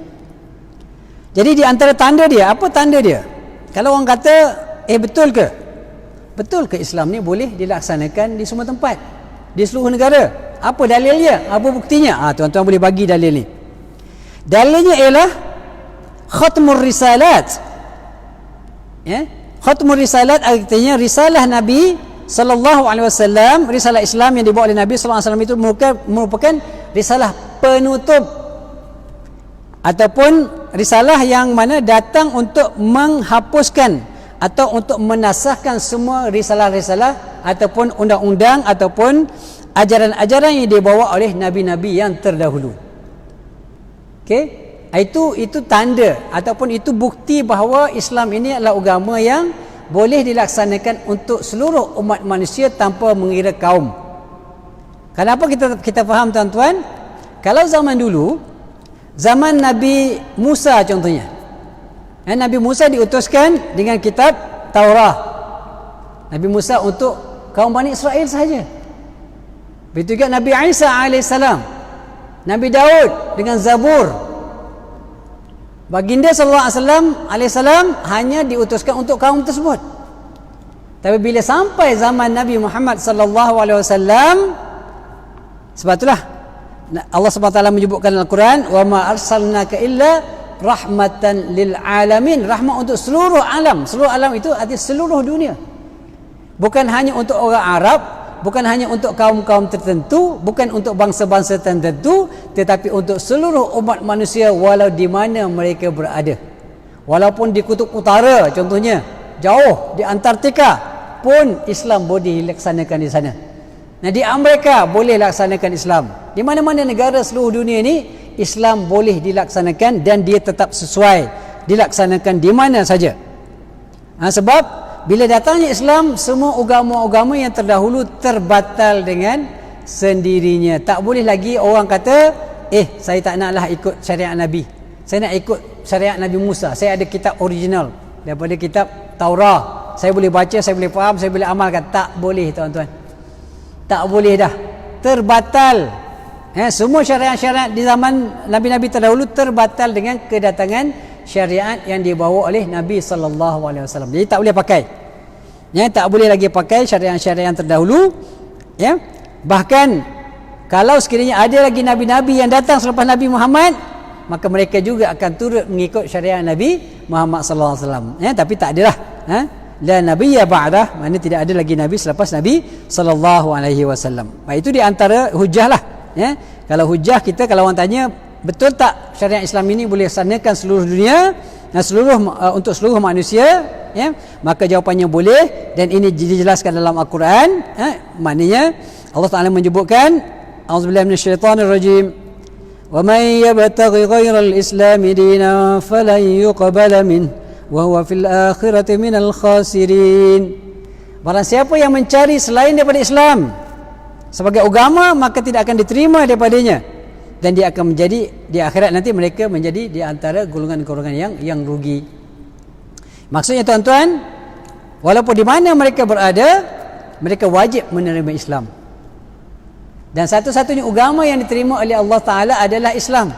Jadi di antara tanda dia, apa tanda dia? Kalau orang kata, betul ke? Betul ke Islam ni boleh dilaksanakan di semua tempat, di seluruh negara? Apa dalilnya? Apa buktinya? Tuan-tuan boleh bagi dalil ni. Dalilnya ialah khatmur risalat. Khatmur risalat artinya risalah Nabi sallallahu alaihi wasallam, risalah Islam yang dibawa oleh Nabi sallallahu alaihi wasallam itu merupakan risalah penutup ataupun risalah yang mana datang untuk menghapuskan atau untuk menasahkan semua risalah-risalah ataupun undang-undang ataupun ajaran-ajaran yang dibawa oleh nabi-nabi yang terdahulu. Okey, itu tanda ataupun itu bukti bahawa Islam ini adalah agama yang boleh dilaksanakan untuk seluruh umat manusia tanpa mengira kaum. Kenapa kita faham tuan-tuan? Kalau zaman dulu, zaman Nabi Musa contohnya, Nabi Musa diutuskan dengan kitab Taurat. Nabi Musa untuk kaum Bani Israel sahaja. Begitu juga Nabi Isa alaihissalam, Nabi Daud dengan Zabur. Baginda sallallahu alaihi wasallam hanya diutuskan untuk kaum tersebut. Tapi bila sampai zaman Nabi Muhammad sallallahu alaihi wasallam, sebab itulah Allah Subhanahu wa taala menyebutkan dalam Al-Quran, "Wa ma arsalnaka illa rahmatan lil alamin." Rahmat untuk seluruh alam. Seluruh alam itu artinya seluruh dunia. Bukan hanya untuk orang Arab, bukan hanya untuk kaum-kaum tertentu, bukan untuk bangsa-bangsa tertentu, tetapi untuk seluruh umat manusia walau di mana mereka berada. Walaupun di kutub utara contohnya, jauh di Antartika pun Islam boleh dilaksanakan di sana. Nah, di Amerika boleh laksanakan Islam. Di mana-mana negara seluruh dunia ini Islam boleh dilaksanakan dan dia tetap sesuai dilaksanakan di mana saja. Sebab bila datangnya Islam, semua agama-agama yang terdahulu terbatal dengan sendirinya. Tak boleh lagi orang kata, saya tak naklah ikut syariat Nabi. Saya nak ikut syariat Nabi Musa. Saya ada kitab original daripada kitab Taurat. Saya boleh baca, saya boleh faham, saya boleh amalkan. Tak boleh tuan-tuan. Tak boleh dah. Terbatal. Semua syariat-syariat di zaman Nabi-Nabi terdahulu terbatal dengan kedatangan syariat yang dibawa oleh Nabi sallallahu alaihi wasallam. Jadi tak boleh pakai. Tak boleh lagi pakai syariat-syariat yang terdahulu. Bahkan kalau sekiranya ada lagi nabi-nabi yang datang selepas Nabi Muhammad, maka mereka juga akan turut mengikut syariat Nabi Muhammad sallallahu alaihi wasallam. Tapi tak adalah. La nabiyya ba'dah, maknanya tidak ada lagi nabi selepas Nabi sallallahu alaihi wasallam. Itu di antara hujah lah. Kalau hujah kita, kalau orang tanya betul tak syariat Islam ini boleh sanakan seluruh dunia dan untuk seluruh manusia, maka jawapannya boleh, dan ini dijelaskan dalam Al-Quran. Maknanya Allah Taala menyebutkan, auzubillahi minasyaitonir rajim, wa may yabtaghi ghairal islami dinan falan yuqbala min wa huwa fil akhirati minal khasirin. Barang siapa yang mencari selain daripada Islam sebagai agama, maka tidak akan diterima daripadanya, dan dia akan menjadi di akhirat nanti mereka menjadi di antara golongan-golongan yang rugi. Maksudnya tuan-tuan, walaupun di mana mereka berada, mereka wajib menerima Islam. Dan satu-satunya agama yang diterima oleh Allah Ta'ala adalah Islam.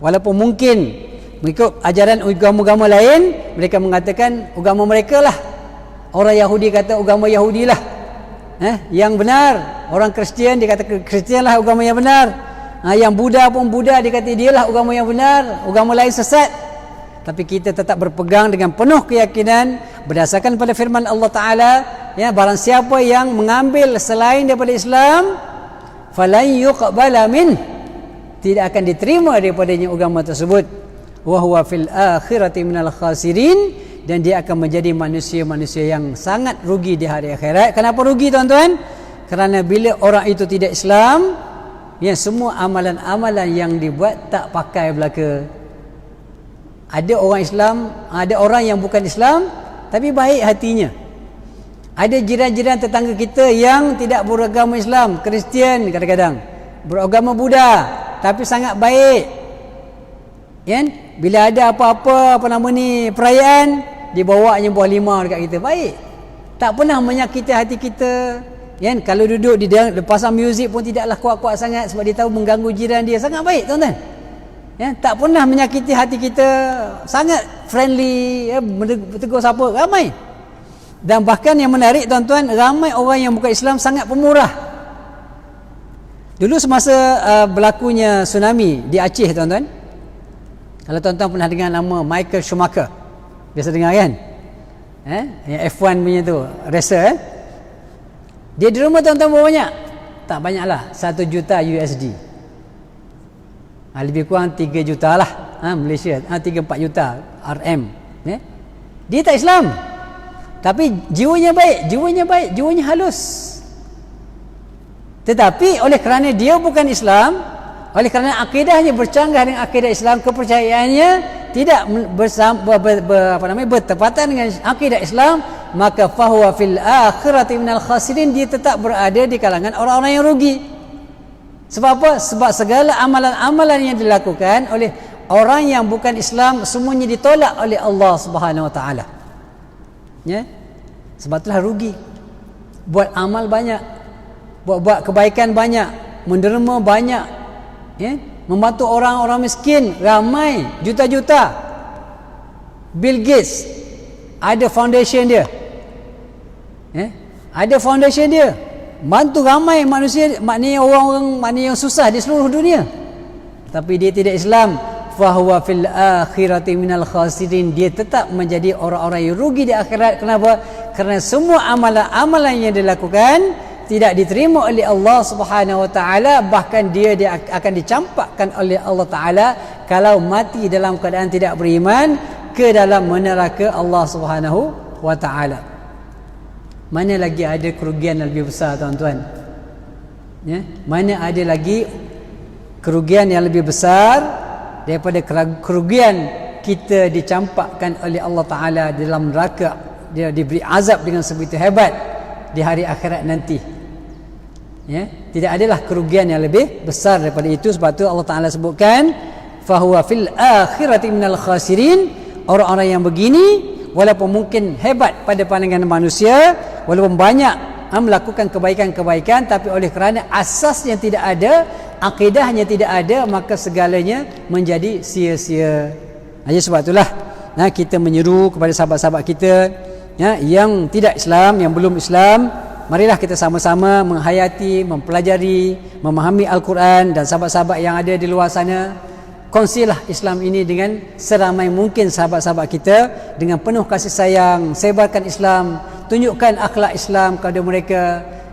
Walaupun mungkin mengikut ajaran agama-agama lain, mereka mengatakan agama mereka lah. Orang Yahudi kata agama Yahudi lah yang benar. Orang Kristian dia kata Kristian lah agama yang benar. Yang Buddha pun Buddha dia kata dia lah agama yang benar, agama lain sesat. Tapi kita tetap berpegang dengan penuh keyakinan berdasarkan pada firman Allah Ta'ala, barang siapa yang mengambil selain daripada Islam, falan yuqbala min, tidak akan diterima daripadanya agama tersebut, wa huwa fil akhirati minal khasirin, dan dia akan menjadi manusia-manusia yang sangat rugi di hari akhirat. Kenapa rugi tuan-tuan? Kerana bila orang itu tidak Islam, semua amalan-amalan yang dibuat tak pakai belaka. Ada orang Islam, ada orang yang bukan Islam tapi baik hatinya. Ada jiran-jiran tetangga kita yang tidak beragama Islam, Kristian kadang-kadang, beragama Buddha tapi sangat baik. Bila ada apa-apa perayaan, dibawanya buah lima dekat kita, baik. Tak pernah menyakiti hati kita. Kalau duduk di pasang muzik pun tidaklah kuat-kuat sangat, sebab dia tahu mengganggu jiran dia. Sangat baik tuan-tuan. Tak pernah menyakiti hati kita, sangat friendly, bertegur siapa, ramai. Dan bahkan yang menarik tuan-tuan, ramai orang yang bukan Islam sangat pemurah. Dulu semasa berlakunya tsunami di Aceh tuan-tuan, kalau tuan-tuan pernah dengar nama Michael Schumacher, biasa dengar kan? Yang F1 punya tu, racer. Dia di rumah tuan-tuan berapa banyak? Tak banyak lah, 1 juta USD. Lebih kurang 3 juta lah Malaysia, 3-4 juta RM. Dia tak Islam, tapi jiwanya baik, jiwanya halus. Tetapi oleh kerana dia bukan Islam, Oleh kerana akidahnya bercanggah dengan akidah Islam, kepercayaannya tidak bertepatan dengan akidah Islam, maka fahuwa fil akhirati minal khasirin, dia tetap berada di kalangan orang-orang yang rugi. Sebab apa? Sebab segala amalan-amalan yang dilakukan oleh orang yang bukan Islam semuanya ditolak oleh Allah Subhanahu wa taala. Ya. Sebab itulah rugi. Buat amal banyak, buat kebaikan banyak, menderma banyak, ya, membantu orang-orang miskin ramai, juta-juta. Bill Gates ada foundation dia, ya, ada foundation dia, bantu ramai manusia, maknanya orang-orang yang susah di seluruh dunia. Tapi dia tidak Islam, fahuwa fil akhirati minal khasirin, dia tetap menjadi orang-orang yang rugi di akhirat. Kenapa? Kerana semua amalan-amalan yang dilakukan tidak diterima oleh Allah Subhanahu wa taala, bahkan dia akan dicampakkan oleh Allah taala kalau mati dalam keadaan tidak beriman ke dalam neraka Allah Subhanahu wa taala. Mana lagi ada kerugian yang lebih besar, tuan-tuan? Ya, mana ada lagi kerugian yang lebih besar daripada kerugian kita dicampakkan oleh Allah taala dalam neraka, dia diberi azab dengan sebegitu hebat di hari akhirat nanti. Ya, tidak adalah kerugian yang lebih besar daripada itu. Sebab tu Allah Taala sebutkan fahuwa fil akhirati minal khasirin, orang-orang yang begini walaupun mungkin hebat pada pandangan manusia, walaupun banyak melakukan kebaikan-kebaikan, tapi oleh kerana asasnya tidak ada, akidahnya tidak ada, maka segalanya menjadi sia-sia. Jadi sebab itulah kita menyeru kepada sahabat-sahabat kita, ya, yang tidak Islam, yang belum Islam, marilah kita sama-sama menghayati, mempelajari, memahami Al-Quran. Dan sahabat-sahabat yang ada di luar sana, kongsilah Islam ini dengan seramai mungkin sahabat-sahabat kita, dengan penuh kasih sayang, sebarkan Islam, tunjukkan akhlak Islam kepada mereka,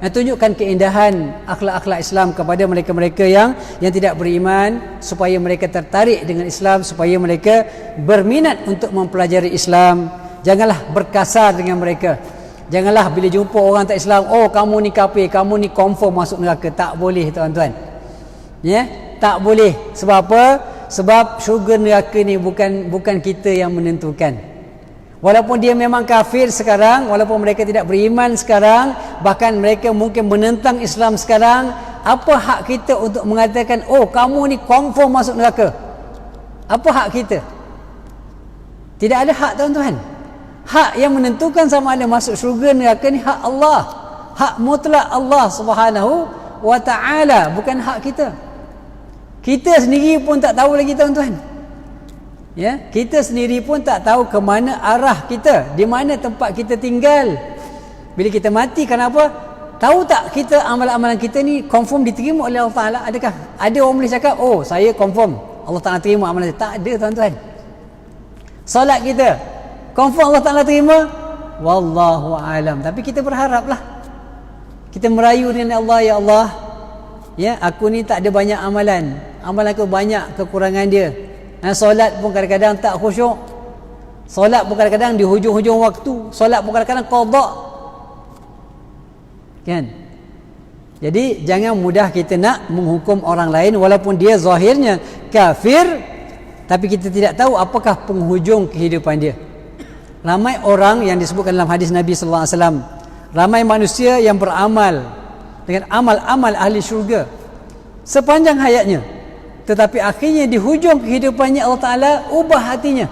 tunjukkan keindahan akhlak-akhlak Islam kepada mereka-mereka yang tidak beriman, supaya mereka tertarik dengan Islam, supaya mereka berminat untuk mempelajari Islam. Janganlah berkasar dengan mereka. Janganlah bila jumpa orang tak Islam, oh kamu ni kafir, kamu ni confirm masuk neraka. Tak boleh, tuan-tuan. Ya, tak boleh. Sebab apa? Sebab syurga neraka ni bukan kita yang menentukan. Walaupun dia memang kafir sekarang, walaupun mereka tidak beriman sekarang, bahkan mereka mungkin menentang Islam sekarang, apa hak kita untuk mengatakan, oh kamu ni confirm masuk neraka? Apa hak kita? Tidak ada hak, tuan-tuan. Hak yang menentukan sama ada masuk syurga neraka ni hak Allah, hak mutlak Allah Subhanahu wa ta'ala, bukan hak kita. Kita sendiri pun tak tahu lagi, tuan-tuan. Ya, kita sendiri pun tak tahu ke mana arah kita, di mana tempat kita tinggal bila kita mati. Kenapa? Tahu tak kita amalan-amalan kita ni confirm diterima oleh Allah Taala? Adakah ada orang boleh cakap, oh saya confirm Allah Taala terima amalan saya? Tak ada, tuan-tuan. Solat kita confirm Allah Ta'ala terima? Wallahu alam. Tapi kita berharaplah, kita merayu dengan Allah, ya Allah, ya, aku ni tak ada banyak amalan aku banyak kekurangan dia. Solat pun kadang-kadang tak khusyuk, solat pun kadang-kadang di hujung-hujung waktu, solat pun kadang-kadang qada, kan? Jadi jangan mudah kita nak menghukum orang lain walaupun dia zahirnya kafir, tapi kita tidak tahu apakah penghujung kehidupan dia. Ramai orang yang disebutkan dalam hadis Nabi sallallahu alaihi wasallam, ramai manusia yang beramal dengan amal-amal ahli syurga sepanjang hayatnya, tetapi akhirnya di hujung kehidupannya Allah Taala ubah hatinya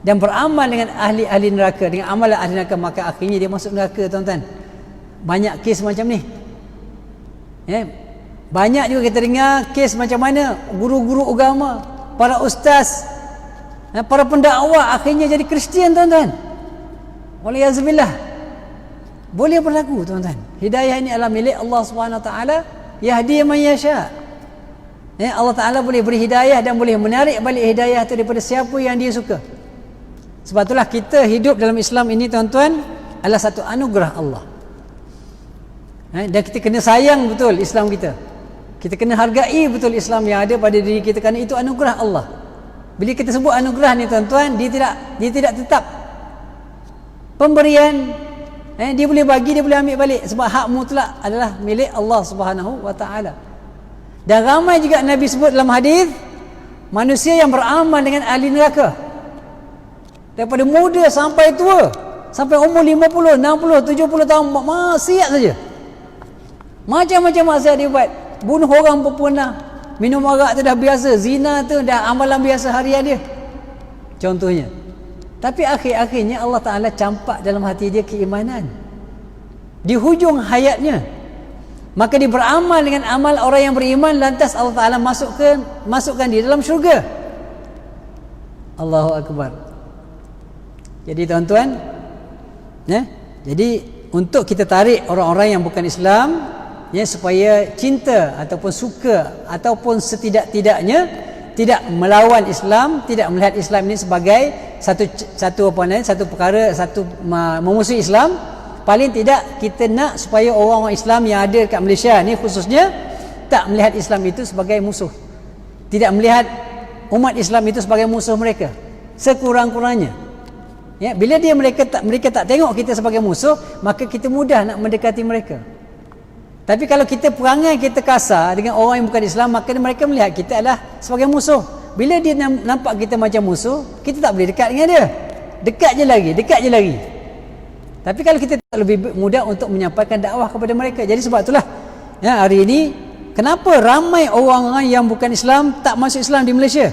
dan beramal dengan ahli-ahli neraka, dengan amalan ahli neraka, maka akhirnya dia masuk neraka, tuan-tuan. Banyak kes macam ni. Ya, banyak juga kita dengar kes macam mana guru-guru agama, para ustaz, para pendakwah akhirnya jadi Kristian, tuan-tuan. Waliyazubillah. Boleh berlaku, tuan-tuan. Hidayah ini adalah milik Allah Subhanahu wa taala, yahdi man yasha. Ya, Allah Taala boleh beri hidayah dan boleh menarik balik hidayah itu daripada siapa yang dia suka. Sebab itulah kita hidup dalam Islam ini, tuan-tuan, adalah satu anugerah Allah. Dan kita kena sayang betul Islam kita. Kita kena hargai betul Islam yang ada pada diri kita, kerana itu anugerah Allah. Bila kita sebut anugerah ni, tuan-tuan, dia tidak tetap. Pemberian, dia boleh bagi, dia boleh ambil balik, sebab hak mutlak adalah milik Allah Subhanahu wa taala. Dan ramai juga Nabi sebut dalam hadis, manusia yang beramal dengan ahli neraka. Daripada muda sampai tua, sampai umur 50, 60, 70 tahun maksiat saja. Macam-macam maksiat dia buat. Bunuh orang pun pernah. Minum arak tu dah biasa, zina tu dah amalan biasa harian dia. Contohnya. Tapi akhir-akhirnya Allah Ta'ala campak dalam hati dia keimanan. Di hujung hayatnya, maka dia beramal dengan amal orang yang beriman, lantas Allah Ta'ala masukkan dia dalam syurga. Allahu Akbar. Jadi tuan-tuan, jadi untuk kita tarik orang-orang yang bukan Islam, supaya cinta ataupun suka ataupun setidak-tidaknya tidak melawan Islam, tidak melihat Islam ini sebagai satu perkara, memusuhi Islam. Paling tidak kita nak supaya orang-orang Islam yang ada dekat Malaysia ni khususnya tak melihat Islam itu sebagai musuh, tidak melihat umat Islam itu sebagai musuh mereka sekurang-kurangnya. Bila mereka tak tengok kita sebagai musuh, maka kita mudah nak mendekati mereka. Tapi kalau kita perangai kita kasar dengan orang yang bukan Islam, maka mereka melihat kita adalah sebagai musuh. Bila dia nampak kita macam musuh, kita tak boleh dekat dengan dia. Dekat je lagi. Tapi kalau kita lebih mudah untuk menyampaikan dakwah kepada mereka. Jadi sebab itulah hari ini kenapa ramai orang-orang yang bukan Islam tak masuk Islam di Malaysia?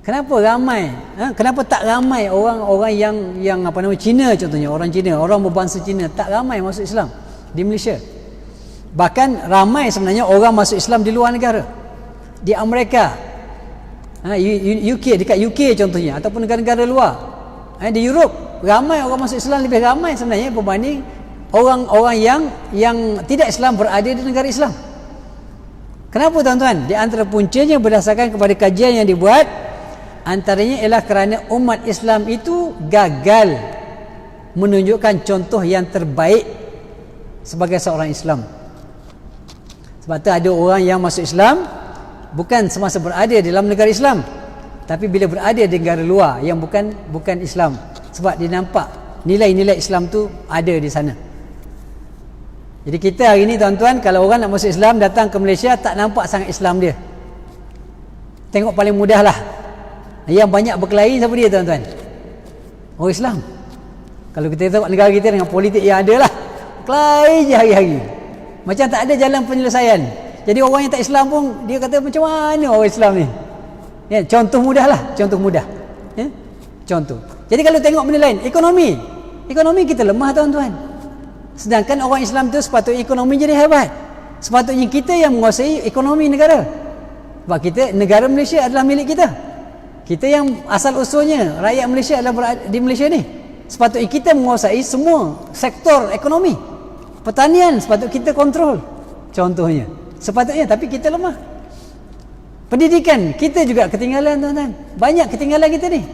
Kenapa ramai? Kenapa tak ramai orang-orang yang Cina contohnya, orang Cina, orang berbangsa Cina tak ramai masuk Islam di Malaysia? Bahkan ramai sebenarnya orang masuk Islam di luar negara. Di Amerika, UK, dekat UK contohnya, ataupun negara-negara luar. Di Europe ramai orang masuk Islam, lebih ramai sebenarnya berbanding orang-orang yang tidak Islam berada di negara Islam. Kenapa tuan-tuan? Di antara puncanya berdasarkan kepada kajian yang dibuat, antaranya ialah kerana umat Islam itu gagal menunjukkan contoh yang terbaik sebagai seorang Islam. Sebab tu ada orang yang masuk Islam bukan semasa berada dalam negara Islam, tapi bila berada di negara luar yang bukan Islam, sebab dia nampak nilai-nilai Islam tu ada di sana. Jadi kita hari ni tuan-tuan, kalau orang nak masuk Islam datang ke Malaysia, tak nampak sangat Islam dia. Tengok paling mudah lah, yang banyak berkelahi siapa dia tuan-tuan? Orang Islam. Kalau kita tengok negara kita dengan politik yang ada lah, berkelahi je hari-hari, macam tak ada jalan penyelesaian. Jadi orang yang tak Islam pun dia kata macam mana orang Islam ni. Contoh mudah lah, contoh mudah. Contoh. Jadi kalau tengok benda lain, ekonomi kita lemah tuan-tuan. Sedangkan orang Islam tu sepatutnya ekonomi jadi hebat. Sepatutnya kita yang menguasai ekonomi negara. Sebab negara Malaysia adalah milik kita. Kita yang asal usulnya rakyat Malaysia adalah di Malaysia ni. Sepatutnya kita menguasai semua sektor ekonomi. Pertanian sepatutnya kita kontrol. Contohnya. Sepatutnya, tapi kita lemah. Pendidikan kita juga ketinggalan tuan-tuan. Banyak ketinggalan kita ni.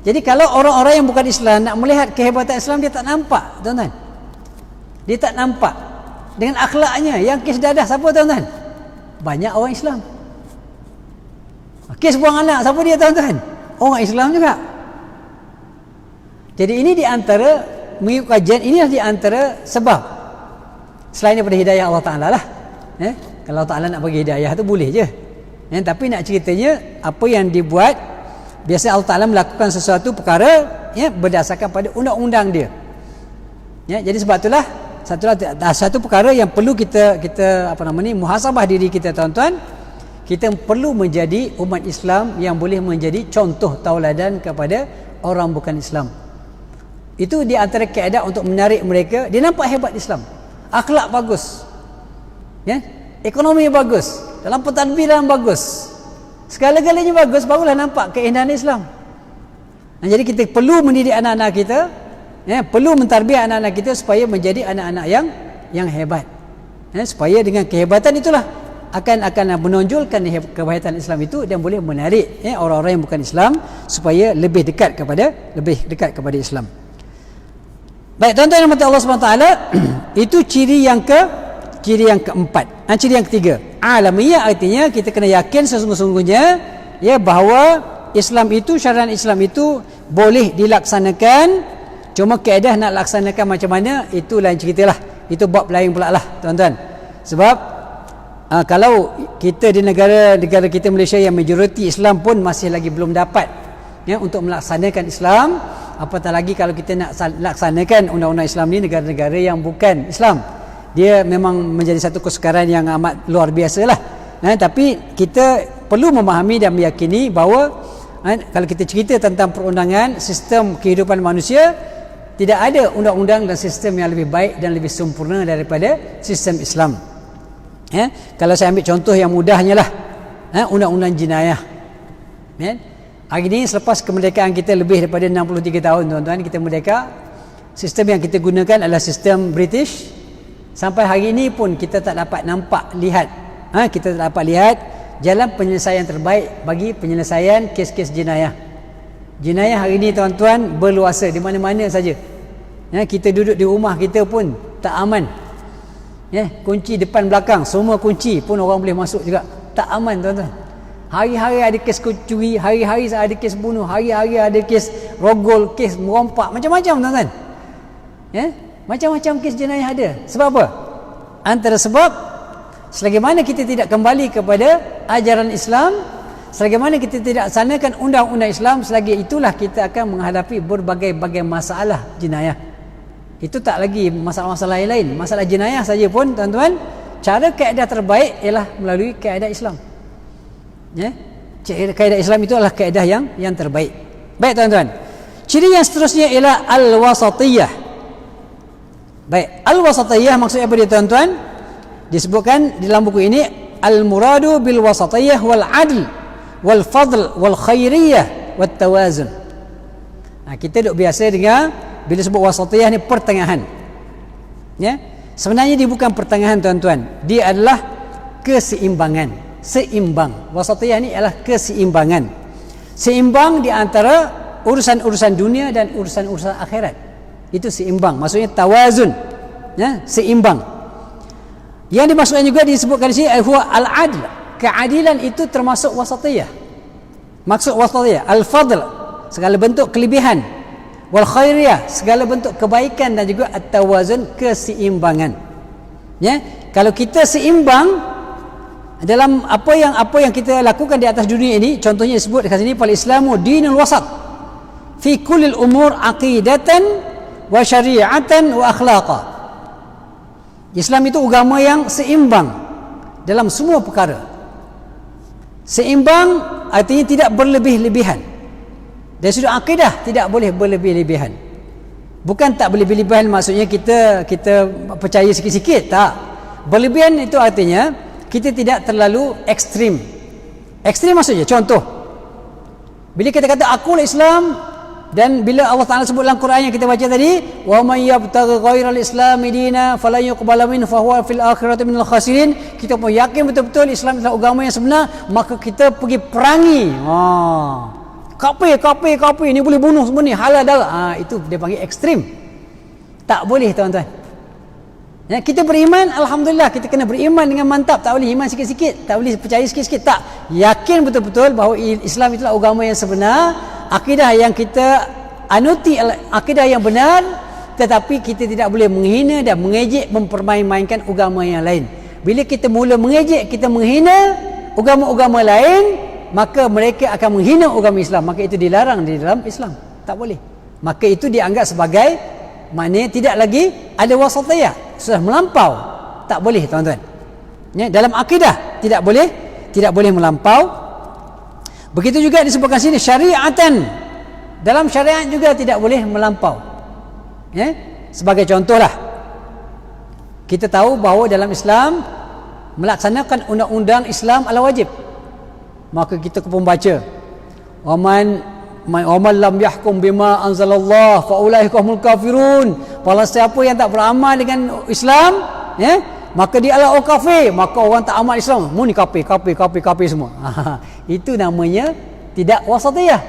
Jadi kalau orang-orang yang bukan Islam nak melihat kehebatan Islam, dia tak nampak tuan-tuan. Dia tak nampak dengan akhlaknya. Yang kes dadah siapa tuan-tuan? Banyak orang Islam. Kes buang anak siapa dia tuan-tuan? Orang Islam juga. Jadi ini di antara, mengikut kajian, ini di antara sebab. Selain daripada hidayah Allah Ta'ala lah. Kalau Allah Ta'ala nak bagi hidayah tu boleh je. Tapi nak ceritanya apa yang dibuat, biasa Allah Ta'ala melakukan sesuatu perkara berdasarkan pada undang-undang dia. Jadi sebab itulah satu perkara yang perlu kita muhasabah diri kita tuan-tuan. Kita perlu menjadi umat Islam yang boleh menjadi contoh tauladan kepada orang bukan Islam. Itu di antara kaedah untuk menarik mereka. Dia nampak hebat Islam, akhlak bagus, ekonomi bagus, dalam pentadbiran bagus, segala-galanya bagus, barulah nampak keindahan Islam. Jadi kita perlu mendidik anak-anak kita, perlu mentarbiah anak-anak kita supaya menjadi anak-anak yang hebat. Supaya dengan kehebatan itulah akan menonjolkan kehebatan Islam itu dan boleh menarik orang-orang yang bukan Islam supaya lebih dekat kepada Islam. Baik tuan-tuan yang dirahmati Allah Subhanahu taala, itu ciri yang keempat. Ciri yang ketiga, alamiyah, artinya kita kena yakin sesungguh-sungguhnya bahawa Islam itu, syariat Islam itu boleh dilaksanakan. Cuma kaedah nak laksanakan macam mana, itu lain ceritalah. Itu bab lain pula lah tuan-tuan. Sebab kalau kita di negara kita Malaysia yang majoriti Islam pun masih lagi belum dapat untuk melaksanakan Islam, apatah lagi kalau kita nak laksanakan undang-undang Islam ni negara-negara yang bukan Islam. Dia memang menjadi satu kesukaran yang amat luar biasa lah. Tapi kita perlu memahami dan meyakini bahawa kalau kita cerita tentang perundangan sistem kehidupan manusia, tidak ada undang-undang dan sistem yang lebih baik dan lebih sempurna daripada sistem Islam. Kalau saya ambil contoh yang mudahnya lah, undang-undang jenayah. Hari ini selepas kemerdekaan kita lebih daripada 63 tahun tuan-tuan, kita merdeka. Sistem yang kita gunakan adalah sistem British. Sampai hari ini pun kita tak dapat lihat jalan penyelesaian terbaik bagi penyelesaian kes-kes jenayah. Jenayah hari ini tuan-tuan berluasa di mana-mana saja. Kita duduk di rumah kita pun tak aman. Kunci depan belakang semua kunci pun orang boleh masuk juga. Tak aman tuan-tuan. Hari-hari ada kes curi, hari-hari ada kes bunuh, hari-hari ada kes rogol, kes merompak, macam-macam tuan-tuan. Macam-macam kes jenayah ada. Sebab apa? Antara sebab selagi mana kita tidak kembali kepada ajaran Islam, selagi mana kita tidak sanakan undang-undang Islam, selagi itulah kita akan menghadapi berbagai-bagai masalah jenayah. Itu tak lagi masalah-masalah lain. Masalah jenayah saja pun tuan-tuan, cara kaedah terbaik ialah melalui kaedah Islam. Kaedah Islam itu adalah kaedah yang terbaik. Baik tuan-tuan. Ciri yang seterusnya ialah al-wasatiyah. Baik, al-wasatiyah maksudnya apa dia tuan-tuan? Disebutkan di dalam buku ini, al-muradu bil wasatiyah wal adl wal fadl wal khairiyah wat tawazun. Kita duk biasa dengar bila sebut wasatiyah ni pertengahan. Sebenarnya dia bukan pertengahan tuan-tuan. Dia adalah keseimbangan, seimbang. Wasatiyah ni adalah keseimbangan. Seimbang di antara urusan-urusan dunia dan urusan-urusan akhirat. Itu seimbang. Maksudnya tawazun. Seimbang. Yang dimaksudkan juga disebutkan di sini huwa al-adl. Keadilan itu termasuk wasatiyah. Maksud wasatiyah al-fadl, segala bentuk kelebihan, wal khairiyah, segala bentuk kebaikan, dan juga at-tawazun, keseimbangan. Kalau kita seimbang dalam apa yang kita lakukan di atas dunia ini, contohnya disebut dekat sini, fal islamu dinul wasat fi kullil umur aqidatan wa syari'atan wa akhlaqa. Islam itu agama yang seimbang dalam semua perkara. Seimbang artinya tidak berlebih-lebihan. Dari sudut akidah tidak boleh berlebih-lebihan. Bukan tak berlebih-lebihan maksudnya kita percaya sikit-sikit, tak. Berlebihan itu artinya kita tidak terlalu ekstrim. Ekstrim maksudnya contoh, bila kita kata akulah Islam, dan bila Allah Ta'ala sebut dalam Quran yang kita baca tadi, wa may yabtaghi ghairal islami dina falan yuqbala minhu fa huwa fil akhirati minal khasirin, kita pun yakin betul-betul Islam adalah agama yang sebenar, maka kita pergi perangi. Kafir ni boleh bunuh semua ni, halal darah. Itu dia panggil ekstrim. Tak boleh tuan-tuan. Kita beriman, alhamdulillah, kita kena beriman dengan mantap. Tak boleh iman sikit-sikit, tak boleh percaya sikit-sikit, tak. Yakin betul-betul bahawa Islam itulah agama yang sebenar, akidah yang kita anuti, akidah yang benar, tetapi kita tidak boleh menghina dan mengejek, mempermain-mainkan agama yang lain. Bila kita mula mengejek, kita menghina agama-agama lain, maka mereka akan menghina agama Islam. Maka itu dilarang di dalam Islam. Tak boleh. Maka itu dianggap sebagai maknanya tidak lagi ada wasatiyah, sudah melampau. Tak boleh tuan-tuan. Dalam akidah tidak boleh melampau. Begitu juga disebutkan sini syariatan. Dalam syariat juga tidak boleh melampau. Sebagai contohlah, kita tahu bahawa dalam Islam melaksanakan undang-undang Islam adalah wajib. Maka kita pun baca, waman lam yahkum bima anzalallah fa ulaika humul kafirun. Kalau siapa yang tak beramal dengan Islam, maka dia adalah orang kafir. Maka orang tak amal Islam, mu ni kafir semua. Itu namanya tidak wasatiyah.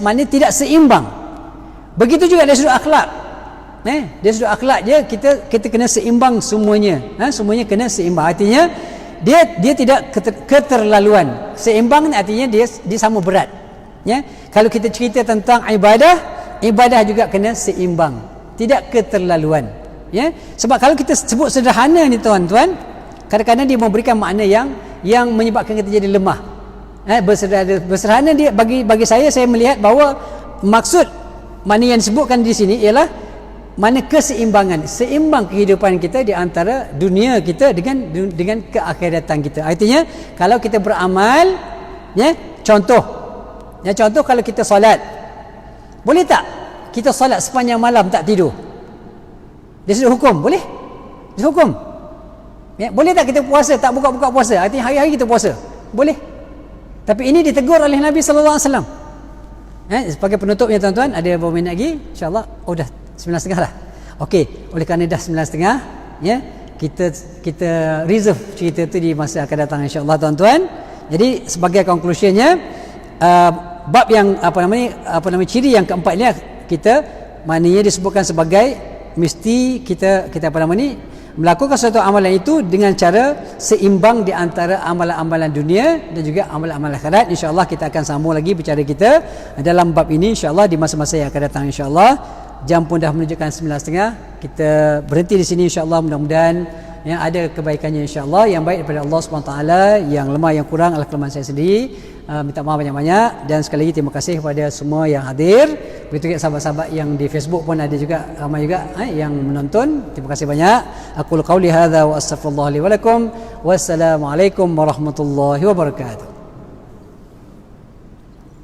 Maknanya tidak seimbang. Begitu juga dari sudut akhlak. Dari sudut akhlak je kita kena seimbang semuanya. Semuanya kena seimbang. Artinya dia tidak keterlaluan. Seimbang artinya dia sama berat. Kalau kita cerita tentang ibadah juga kena seimbang, tidak keterlaluan. Ya, sebab kalau kita sebut sederhana ni tuan-tuan, kadang-kadang dia memberikan makna yang menyebabkan kita jadi lemah. Bersederhana dia bagi saya melihat bahawa maksud mana yang disebutkan di sini ialah mana keseimbangan, seimbang kehidupan kita di antara dunia kita dengan keakhiratan kita. Artinya kalau kita beramal, ya, contoh kalau kita solat, boleh tak kita solat sepanjang malam tak tidur? Dia sudah hukum, boleh? Dia hukum. Ya, boleh tak kita puasa tak buka-buka puasa? Artinya hari-hari kita puasa. Boleh. Tapi ini ditegur oleh Nabi sallallahu alaihi wasallam. Sebagai penutupnya tuan-tuan, ada berapa minit lagi? Insya-Allah. Oh dah 9.30 dah. Okey, oleh kerana dah 9.30, ya, kita reserve cerita tu di masa akan datang insya-Allah tuan-tuan. Jadi sebagai conclusionnya, bab yang apa namanya ciri yang keempat ni kita maknanya disebutkan sebagai mesti kita melakukan suatu amalan itu dengan cara seimbang di antara amalan-amalan dunia dan juga amalan-amalan akhirat. InsyaAllah kita akan sambung lagi bicara kita dalam bab ini insyaAllah di masa-masa yang akan datang insyaAllah. Jam pun dah menunjukkan 9.30. Kita berhenti di sini insyaAllah. Mudah-mudahan yang ada kebaikannya insyaAllah, yang baik daripada Allah SWT, yang lemah yang kurang adalah kelemahan saya sendiri. Minta maaf banyak-banyak, dan sekali lagi terima kasih kepada semua yang hadir. Begitu juga sahabat-sahabat yang di Facebook pun ada juga, ramai juga yang menonton. Terima kasih banyak. Aqulu qauli hadza wa astaghfirullah li wa lakum. Wassalamualaikum warahmatullahi wabarakatuh.